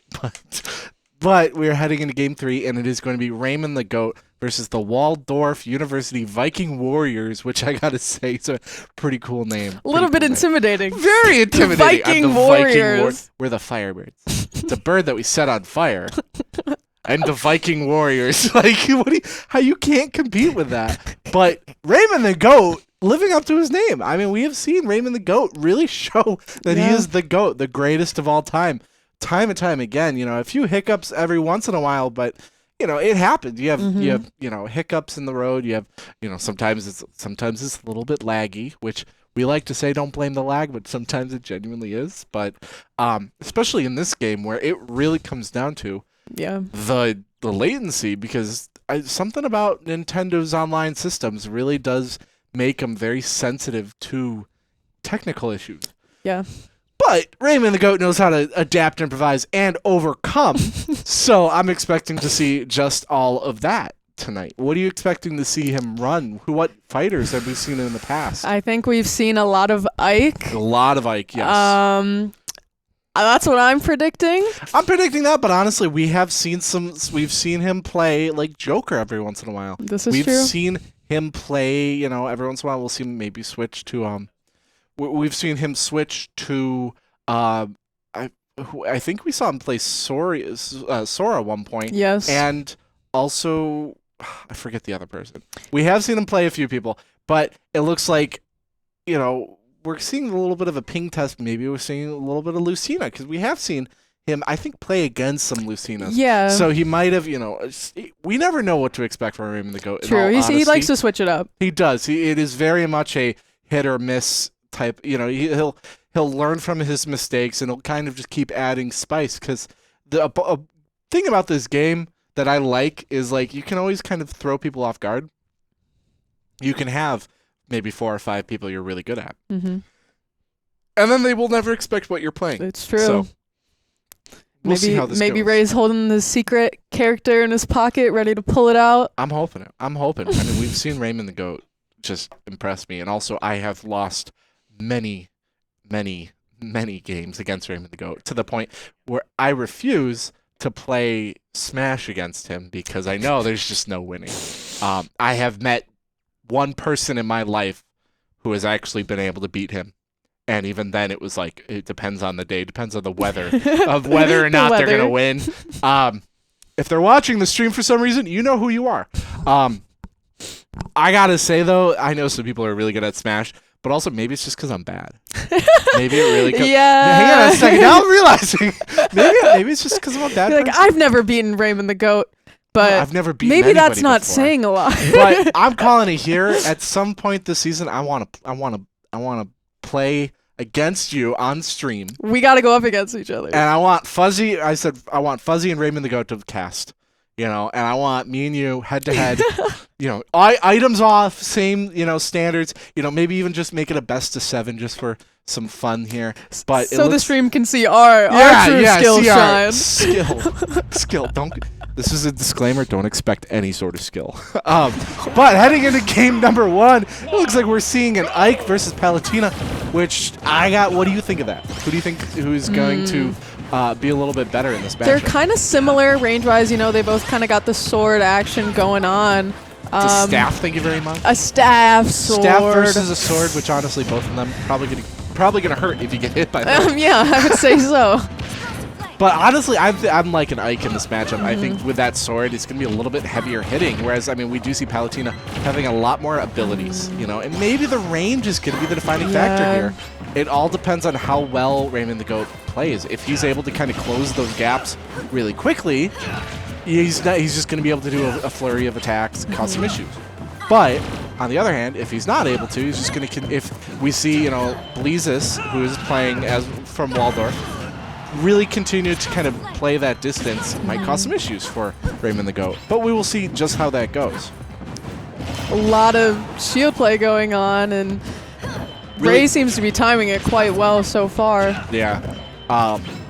But we're heading into Game 3, and it is going to be Raymond the Goat versus the Waldorf University Viking Warriors, which I gotta say is a pretty cool name. A little bit intimidating. Very intimidating. Viking Warriors. We're the Firebirds. It's a bird that we set on fire. And the Viking Warriors. Like, how you can't compete with that. But Raymond the Goat, living up to his name. I mean, we have seen Raymond the Goat really show that he is the GOAT, the greatest of all time. Time and time again, a few hiccups every once in a while, but it happens. You have hiccups in the road. You have sometimes it's a little bit laggy, which we like to say don't blame the lag, but sometimes it genuinely is. But especially in this game where it really comes down to the latency, because something about Nintendo's online systems really does make them very sensitive to technical issues. Yeah. But Raymond the Goat knows how to adapt, improvise, and overcome. So I'm expecting to see just all of that tonight? What are you expecting to see him run? What fighters have we seen in the past? I think we've seen a lot of Ike. A lot of Ike, yes. That's what I'm predicting. I'm predicting that, but honestly, we've seen him play like Joker every once in a while. This is We've true. seen him play, every once in a while we'll see him maybe switch to we've seen him switch to I think we saw him play Sora at one point. Yes. And also I forget the other person. We have seen him play a few people, but it looks like we're seeing a little bit of a ping test. Maybe we're seeing a little bit of Lucina because we have seen him, I think, play against some Lucinas. Yeah. So he might have, we never know what to expect from Raymond the Goat. True. He likes to switch it up. He does. It is very much a hit or miss type. He'll learn from his mistakes and he'll kind of just keep adding spice. Because the thing about this game that I like is you can always kind of throw people off guard. You can have maybe 4 or 5 people you're really good at. Mm-hmm. And then they will never expect what you're playing. It's true. So we'll see how this maybe goes. Ray's holding the secret character in his pocket, ready to pull it out. I'm hoping. I mean, we've seen Raymond the Goat just impress me. And also, I have lost many, many, many games against Raymond the Goat to the point where I refuse to play Smash against him because I know there's just no winning. I have met one person in my life who has actually been able to beat him. And even then, it was it depends on the day, depends on the weather of whether or not they're going to win. If they're watching the stream for some reason, you know who you are. I got to say, though, I know some people are really good at Smash, but also maybe it's just because I'm bad. Maybe it really comes. Yeah. Hang on a second. Now I'm realizing. Maybe it's just because I'm a bad person. I've never beaten Raymond the Goat. But I've never beaten maybe anybody that's not before. saying a lot. But I'm calling it here. At some point this season, I want to play against you on stream. We got to go up against each other. And I want Fuzzy. I said I want Fuzzy and Raymond the Goat to cast. And I want me and you head to head. Items off, same standards. Maybe even just make it a best of 7 just for some fun here. But the stream can see our true skill shine. Skill. Don't. This is a disclaimer. Don't expect any sort of skill. But heading into game number 1, it looks like we're seeing an Ike versus Palutena, which I got. What do you think of that? Who do you think who's going to be a little bit better in this match? They're kind of similar range-wise. They both kind of got the sword action going on. The staff, thank you very much. A staff, sword. Staff versus a sword, which honestly, both of them probably gonna hurt if you get hit by them. Yeah, I would say so. But honestly, I'm like an Ike in this matchup. I think with that sword, it's going to be a little bit heavier hitting. Whereas, we do see Palutena having a lot more abilities, and maybe the range is going to be the defining factor here. It all depends on how well Raymond the Goat plays. If he's able to kind of close those gaps really quickly, he's just going to be able to do a flurry of attacks and cause some issues. But on the other hand, if he's not able to, he's just going to. If we see, Bleezus, who is playing from Waldorf, really continue to kind of play that distance, might cause some issues for Raymond the Goat. But we will see just how that goes. A lot of shield play going on, and Ray seems to be timing it quite well so far. Yeah.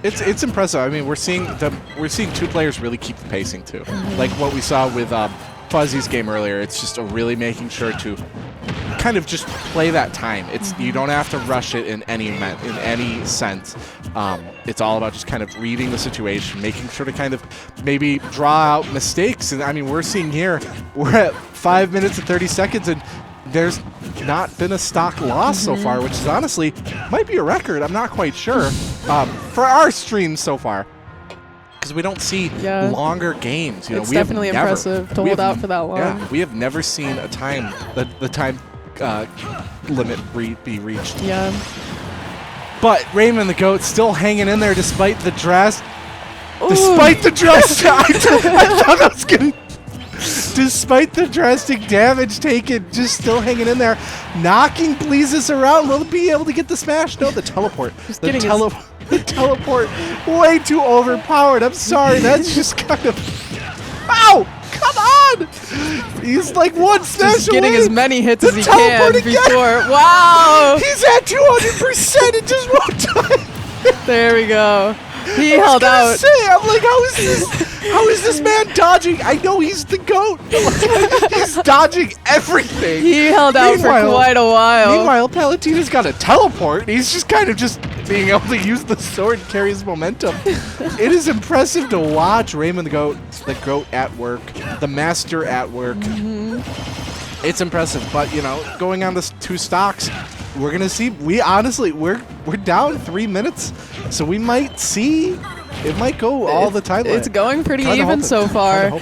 It's impressive. We're seeing 2 players really keep the pacing too. Like what we saw with Fuzzy's game earlier. It's just really making sure to kind of just play that time. You don't have to rush it in any sense. It's all about just kind of reading the situation, making sure to kind of maybe draw out mistakes. And we're seeing here, we're at 5 minutes and 30 seconds, and there's not been a stock loss so far, which is honestly might be a record. I'm not quite sure for our streams so far. Because we don't see longer games. It's definitely impressive to hold out for that long. Yeah, we have never seen a time, the time limit be reached. Yeah. But Raymond the Goat still hanging in there despite the dress. Ooh. Despite the dress, I thought I was getting. Despite the drastic damage taken, just still hanging in there, knocking Bleezus around. Will it be able to get the smash? No, the teleport. The teleport, way too overpowered. I'm sorry, that's just kind of. Ow! Come on! He's like one smash just getting away. As many hits as he teleport can again. before. Wow! He's at 200%. It just won't die. There we go. He held out. I'm like, how is this? How is this man dodging? I know he's the GOAT. He's dodging everything. He held out for Meanwhile- quite a while. Meanwhile, Palatina's got a teleport. And he's just kind of just being able to use the sword and carry his momentum. It is impressive to watch Raymond the GOAT at work, the master at work. It's impressive, but you know, going on this 2 stocks, we're gonna see. We're down 3 minutes, so we might see. It might go all the time. It's going pretty Kinda even hoping. so far. Kinda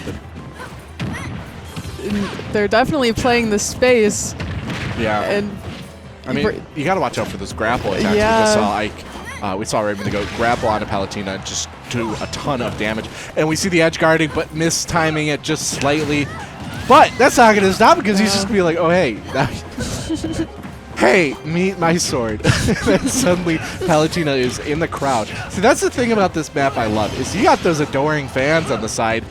hoping. They're definitely playing the space, Yeah. and I mean, you got to watch out for those grapple attacks. We Yeah. just saw Ike. We saw Raven the GOAT grapple onto Palatina, just do a ton of damage. And we see the edge guarding, but mistiming it just slightly. But that's not going to stop because he's just going to be like, oh, hey. Hey, meet my sword. Then suddenly Palatina is in the crowd. See, that's the thing about this map I love, is you got those adoring fans on the side.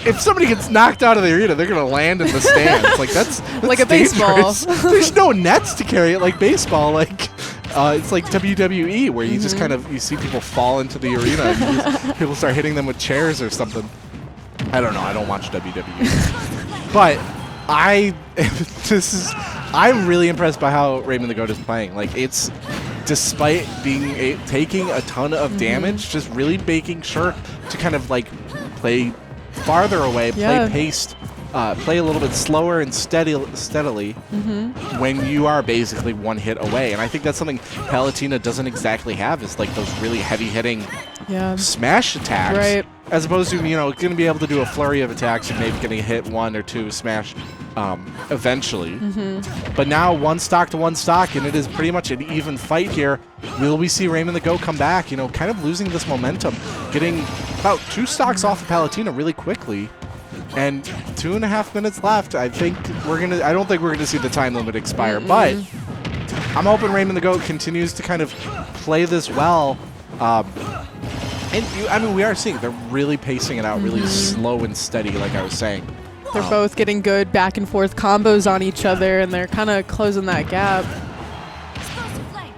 If somebody gets knocked out of the arena, they're going to land in the stands. Like, that's Like a baseball. dangerous. There's no nets to carry it like baseball. Like, it's like WWE, where you just kind of, you see people fall into the arena and people start hitting them with chairs or something. I don't know. I don't watch WWE. But I'm really impressed by how Raymond the GOAT is playing. Like, it's, despite being taking a ton of damage, just really making sure to kind of like play farther away, play paced, play a little bit slower and steadily when you are basically 1 hit away. And I think that's something Palatina doesn't exactly have, is like those really heavy hitting smash attacks. Right. As opposed to, you know, going to be able to do a flurry of attacks and maybe getting hit 1 or 2 smash eventually. But now 1 stock to 1 stock, and it is pretty much an even fight here. Will we see Raymond the GOAT come back, you know, kind of losing this momentum, getting about 2 stocks off of Palatina really quickly. And 2.5 minutes left. I don't think we're gonna see the time limit expire, but I'm hoping Raymond the GOAT continues to kind of play this well. I mean, we are seeing they're really pacing it out, really slow and steady, like I was saying. they're both getting good back and forth combos on each other, and they're kind of closing that gap.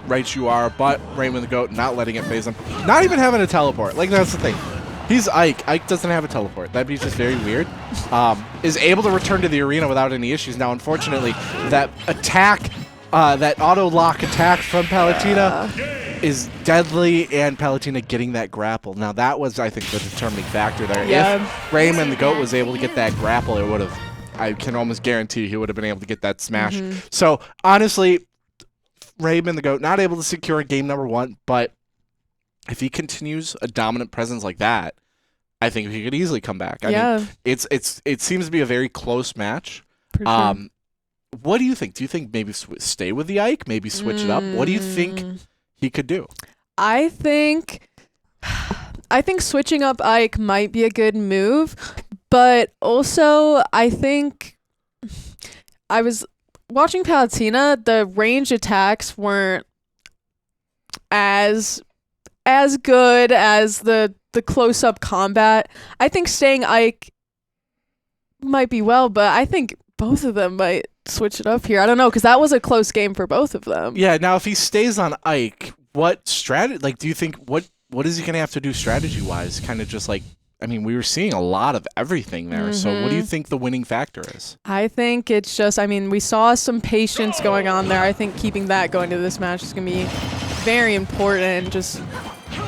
Right you are, but Raymond the GOAT not letting it phase him. Not even having a teleport. Like, that's the thing. He's Ike. Ike doesn't have a teleport. That'd be just very weird. Is able to return to the arena without any issues. Now, unfortunately, that attack, that auto-lock attack from Palatina is deadly, and Palatina getting that grapple. Now, that was, I think, the determining factor there. If Raymond the GOAT was able to get that grapple, it would have, I can almost guarantee he would have been able to get that smash. So, honestly, Raymond the GOAT not able to secure game number 1, but if he continues a dominant presence like that, I think he could easily come back. I mean, it seems to be a very close match. For sure. What do you think? Do you think maybe stay with the Ike, maybe switch it up? What do you think he could do? I think switching up Ike might be a good move, but also I think I was watching Palatina, the range attacks weren't as good as the close-up combat. I think staying Ike might be well, but I think both of them might switch it up here. I don't know, because that was a close game for both of them. Yeah, now if he stays on Ike, what strategy, like, do you think, what is he going to have to do strategy-wise? Kind of just like, I mean, we were seeing a lot of everything there. So what do you think the winning factor is? I think it's just, I mean, we saw some patience going on there. I think keeping that going to this match is going to be very important. Just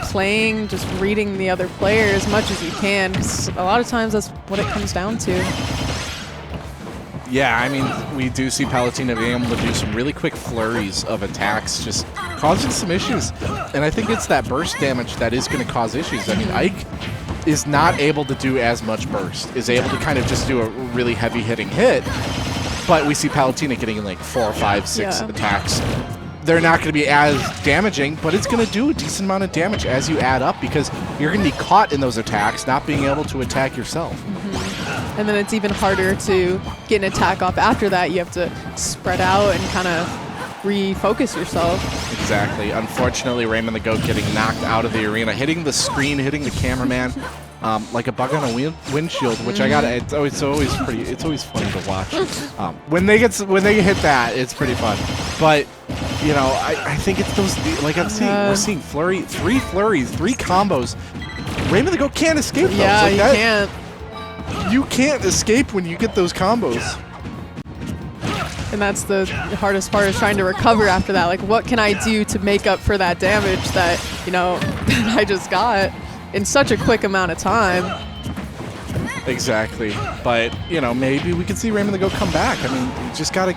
playing, just reading the other player as much as you can, because a lot of times that's what it comes down to. Yeah, I mean, we do see Palatina being able to do some really quick flurries of attacks, just causing some issues. And I think it's that burst damage that is going to cause issues. I mean, Ike is not able to do as much burst, is able to kind of just do a really heavy hitting hit, but we see Palatina getting like 4, 5, 6 attacks. They're not going to be as damaging, but it's going to do a decent amount of damage as you add up, because you're going to be caught in those attacks, not being able to attack yourself. And then it's even harder to get an attack off after that. You have to spread out and kind of refocus yourself. Exactly. Unfortunately, Raymond the GOAT getting knocked out of the arena, hitting the screen, hitting the cameraman like a bug on a windshield. Which I gotta. It's always funny to watch. When they get hit that, it's pretty fun. But you know, I think it's those, like I'm saying, we're seeing 3 flurries, 3 combos. Raymond the Goat can't escape those. Yeah, Like you that, can't. You can't escape when you get those combos. And that's the hardest part, is trying to recover after that. Like, what can I do to make up for that damage that, you know, I just got in such a quick amount of time? Exactly. But, you know, maybe we could see Raymond the Goat come back. I mean, you just gotta,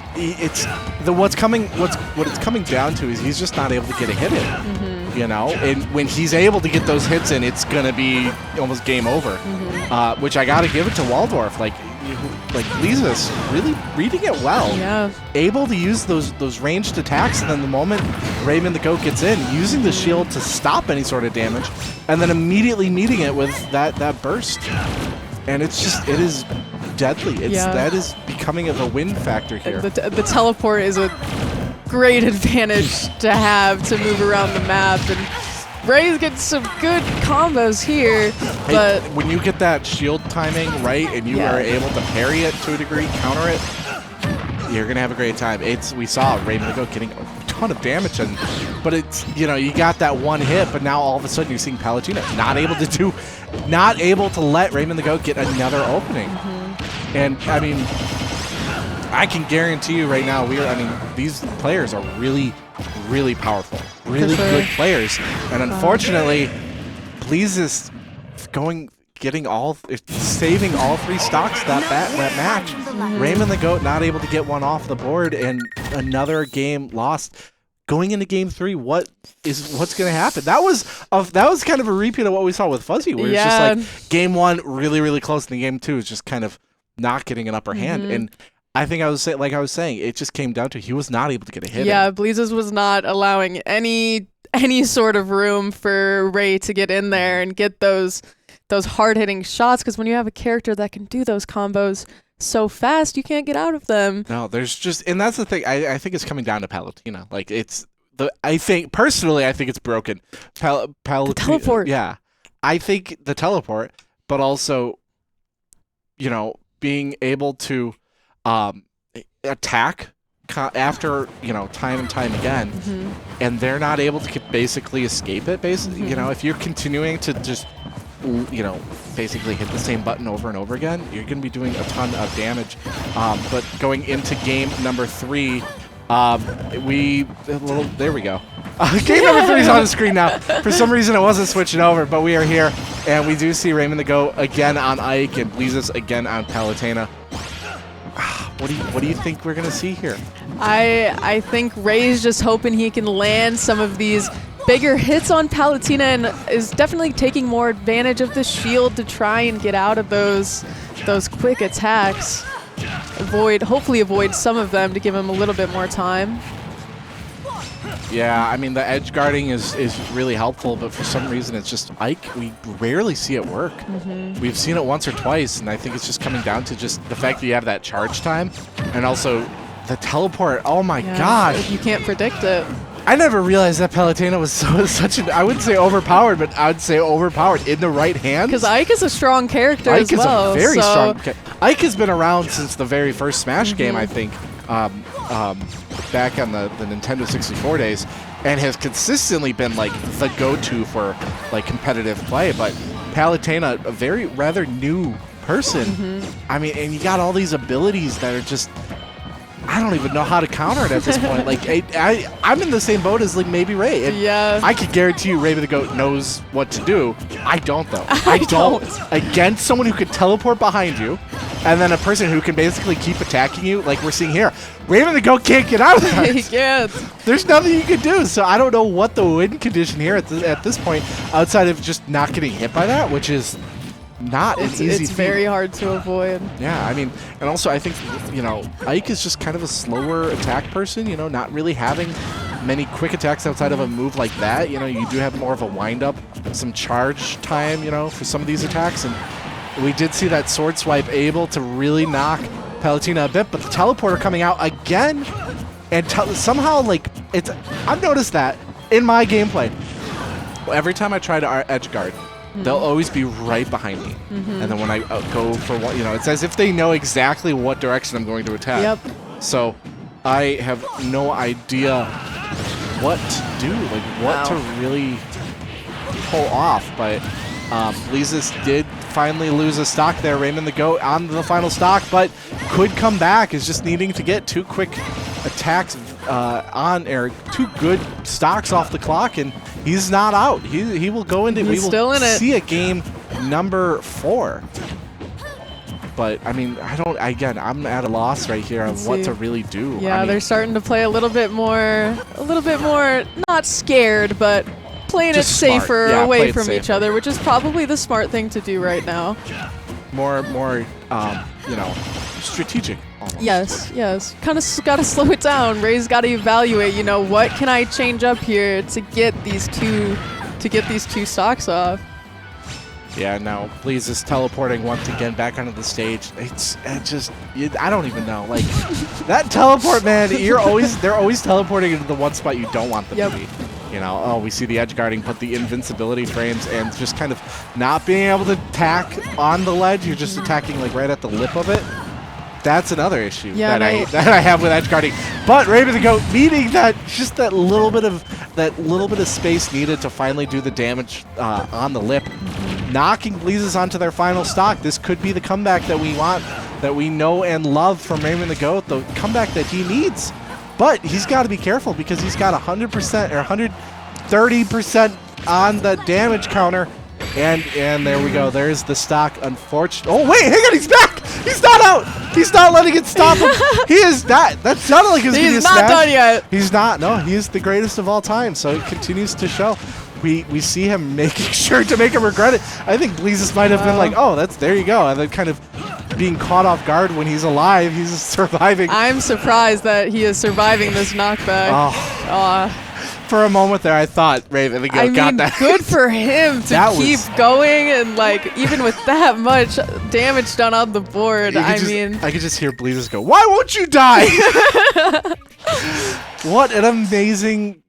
what it's coming down to is he's just not able to get a hit in. You know, and when he's able to get those hits in, it's gonna be almost game over. Which I gotta give it to Waldorf. Like Lisa's really reading it well. Yeah. Able to use those ranged attacks, and then the moment Raymond the Goat gets in, using the shield to stop any sort of damage, and then immediately meeting it with that burst. And it is deadly. That is becoming the win factor here. The teleport is a great advantage to have to move around the map, and Ray's getting some good combos here. But when you get that shield timing right, and you are able to parry it to a degree, counter it, you're gonna have a great time. We saw Raymond the Goat getting a ton of damage, but it's, you know, you got that one hit, but now all of a sudden you're seeing Palutena not able to let Raymond the Goat get another opening. And I mean, I can guarantee you right now, these players are really, really powerful, really good players, and unfortunately, Please is saving all 3 stocks that match. Raymond the Goat not able to get one off the board, and another game lost. Going into game 3, what's going to happen? That was kind of a repeat of what we saw with Fuzzy, where it's just like game 1 really, really close, and the game 2 is just kind of not getting an upper hand. And I think I was saying, it just came down to he was not able to get a hit. Yeah, Bleezes was not allowing any sort of room for Ray to get in there and get those hard-hitting shots, because when you have a character that can do those combos so fast, you can't get out of them. No, there's just, and that's the thing. I think it's coming down to Palutena. Like, I think it's broken. The teleport. Yeah, I think the teleport, but also, you know, being able to attack after, you know, time and time again, and they're not able to basically escape it. Basically, you know, if you're continuing to just, you know, basically hit the same button over and over again, you're going to be doing a ton of damage. But going into game number 3, there we go. Game number 3 is on the screen now. For some reason, it wasn't switching over, but we are here, and we do see Raymond the Goat again on Ike and Bleezes again on Palutena. What do you think we're going to see here? I think Ray's just hoping he can land some of these bigger hits on Palutena, and is definitely taking more advantage of the shield to try and get out of those quick attacks. Hopefully avoid some of them to give him a little bit more time. Yeah, I mean, the edge guarding is really helpful, but for some reason it's just Ike, we rarely see it work. We've seen it once or twice, and I think it's just coming down to just the fact that you have that charge time, and also the teleport. Oh my gosh. You can't predict it. I never realized that Palutena was such an, I wouldn't say overpowered, but I would say overpowered in the right hands. Because Ike is a strong character as well. Ike is a very strong Ike has been around since the very first Smash game, I think, back on the Nintendo 64 days, and has consistently been like the go-to for like competitive play. But Palutena, a rather new person. I mean, and you got all these abilities that are just, I don't even know how to counter it at this point. Like, I'm in the same boat as like maybe Ray. And I could guarantee you Raven the Goat knows what to do. I don't, though. I don't. Against someone who could teleport behind you, and then a person who can basically keep attacking you, like we're seeing here. Raven the Goat can't get out of that. He can't. There's nothing you can do. So I don't know what the win condition here at this point, outside of just not getting hit by that, which is not an easy It's feat. very hard to avoid. Yeah, I mean, and also I think, you know, Ike is just kind of a slower attack person, you know, not really having many quick attacks outside of a move like that. You know, you do have more of a wind-up, some charge time, you know, for some of these attacks. And we did see that sword swipe able to really knock Palutena a bit, but the teleporter coming out again, and somehow, like, I've noticed that in my gameplay, every time I try to edge guard, they'll always be right behind me. And then when I go for one, you know, it's as if they know exactly what direction I'm going to attack. Yep. So I have no idea what to do, like what to really pull off. But Blizis did finally lose a stock there. Raymond the Goat on the final stock, but could come back. Is just needing to get 2 quick attacks on air, 2 good stocks off the clock, and he's not out. He will go into. He's still in it. See a game number 4. But I mean, I'm at a loss right here on what to really do. Yeah, I mean, they're starting to play a little bit more, not scared, but playing it Just smart. safer Yeah, play away it from each safer. other, which is probably the smart thing to do right now. more strategic. Almost. Yes. Kind of got to slow it down. Ray's got to evaluate, what can I change up here to get these two stocks off. Yeah, now Please is teleporting once again back onto the stage. I don't even know. Like that teleport, man. They're always teleporting into the one spot you don't want them to be. We see the edge guarding, put the invincibility frames, and just kind of not being able to attack on the ledge. You're just attacking like right at the lip of it. That's another issue that I have with edge guarding. But Raven the Goat needing that little bit of space needed to finally do the damage on the lip, knocking Blizis onto their final stock. This could be the comeback that we want, that we know and love from Raven the Goat, the comeback that he needs. But he's got to be careful because he's got 100% or 130% on the damage counter. And there we go. There's the stock. Unfortunately. Oh, wait. Hang on. He's back. He's not out. He's not letting it stop him. He is not. That sounded like he was going to be a smash. He's not done yet. He's not. No, he is the greatest of all time. So it continues to show. We see him making sure to make him regret it. I think Blizis might have been like, oh, there you go. And then kind of being caught off guard when he's alive. He's surviving. I'm surprised that he is surviving this knockback. For a moment there, I thought Raven the Goat got that. Good for him to keep going, and even with that much damage done on the board, I could just hear Blizis go, "Why won't you die?" What an amazing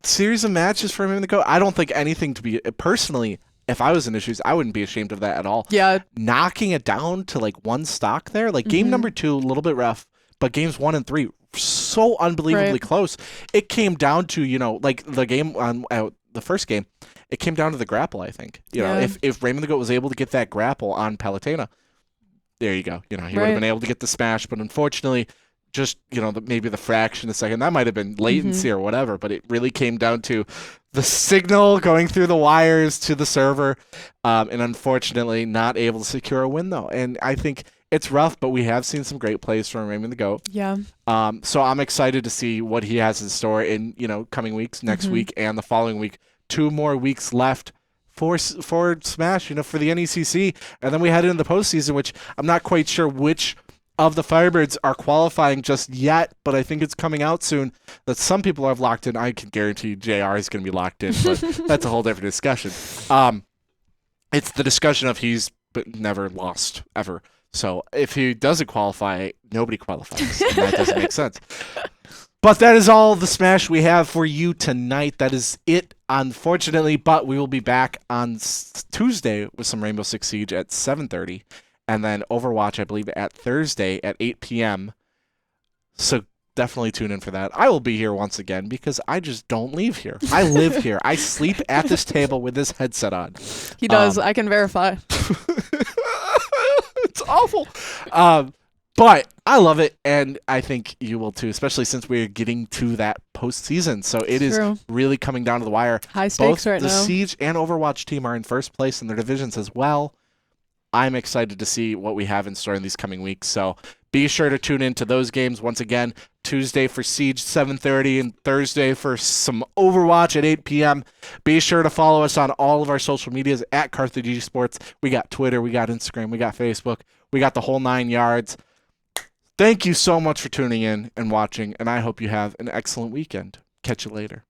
series of matches for Raven the Goat. I don't think anything to be personally. If I was in issues, I wouldn't be ashamed of that at all. Yeah, knocking it down to one stock there, game number 2, a little bit rough, but games 1 and 3. So unbelievably close. It came down to the game on the first game. It came down to the grapple. I think if Raymond the Goat was able to get that grapple on Palutena, there you go. He would have been able to get the smash. But unfortunately, just maybe the fraction of a second, that might have been latency or whatever. But it really came down to the signal going through the wires to the server, and unfortunately not able to secure a win though. And I think it's rough, but we have seen some great plays from Raymond the Goat. Yeah. So I'm excited to see what he has in store in coming weeks, next week and the following week. 2 more weeks left for Smash, for the NECC, and then we head into the postseason, which I'm not quite sure which of the Firebirds are qualifying just yet, but I think it's coming out soon that some people have locked in. I can guarantee JR is going to be locked in, but that's a whole different discussion. It's the discussion of he's never lost ever. So if he doesn't qualify, nobody qualifies. And that doesn't make sense. But that is all the Smash we have for you tonight. That is it, unfortunately. But we will be back on Tuesday with some Rainbow Six Siege at 7:30. And then Overwatch, I believe, at Thursday at 8 p.m. So definitely tune in for that. I will be here once again because I just don't leave here. I live here. I sleep at this table with this headset on. He does. I can verify. It's awful. But I love it, and I think you will too, especially since we're getting to that postseason. So it is really coming down to the wire. High stakes Both right now. the Siege and Overwatch team are in first place in their divisions as well. I'm excited to see what we have in store in these coming weeks. So be sure to tune in to those games once again. Tuesday for Siege, 7:30, and Thursday for some Overwatch at 8 p.m. Be sure to follow us on all of our social medias at Carthage Esports. We got Twitter, we got Instagram, we got Facebook, we got the whole 9 yards. Thank you so much for tuning in and watching, and I hope you have an excellent weekend. Catch you later.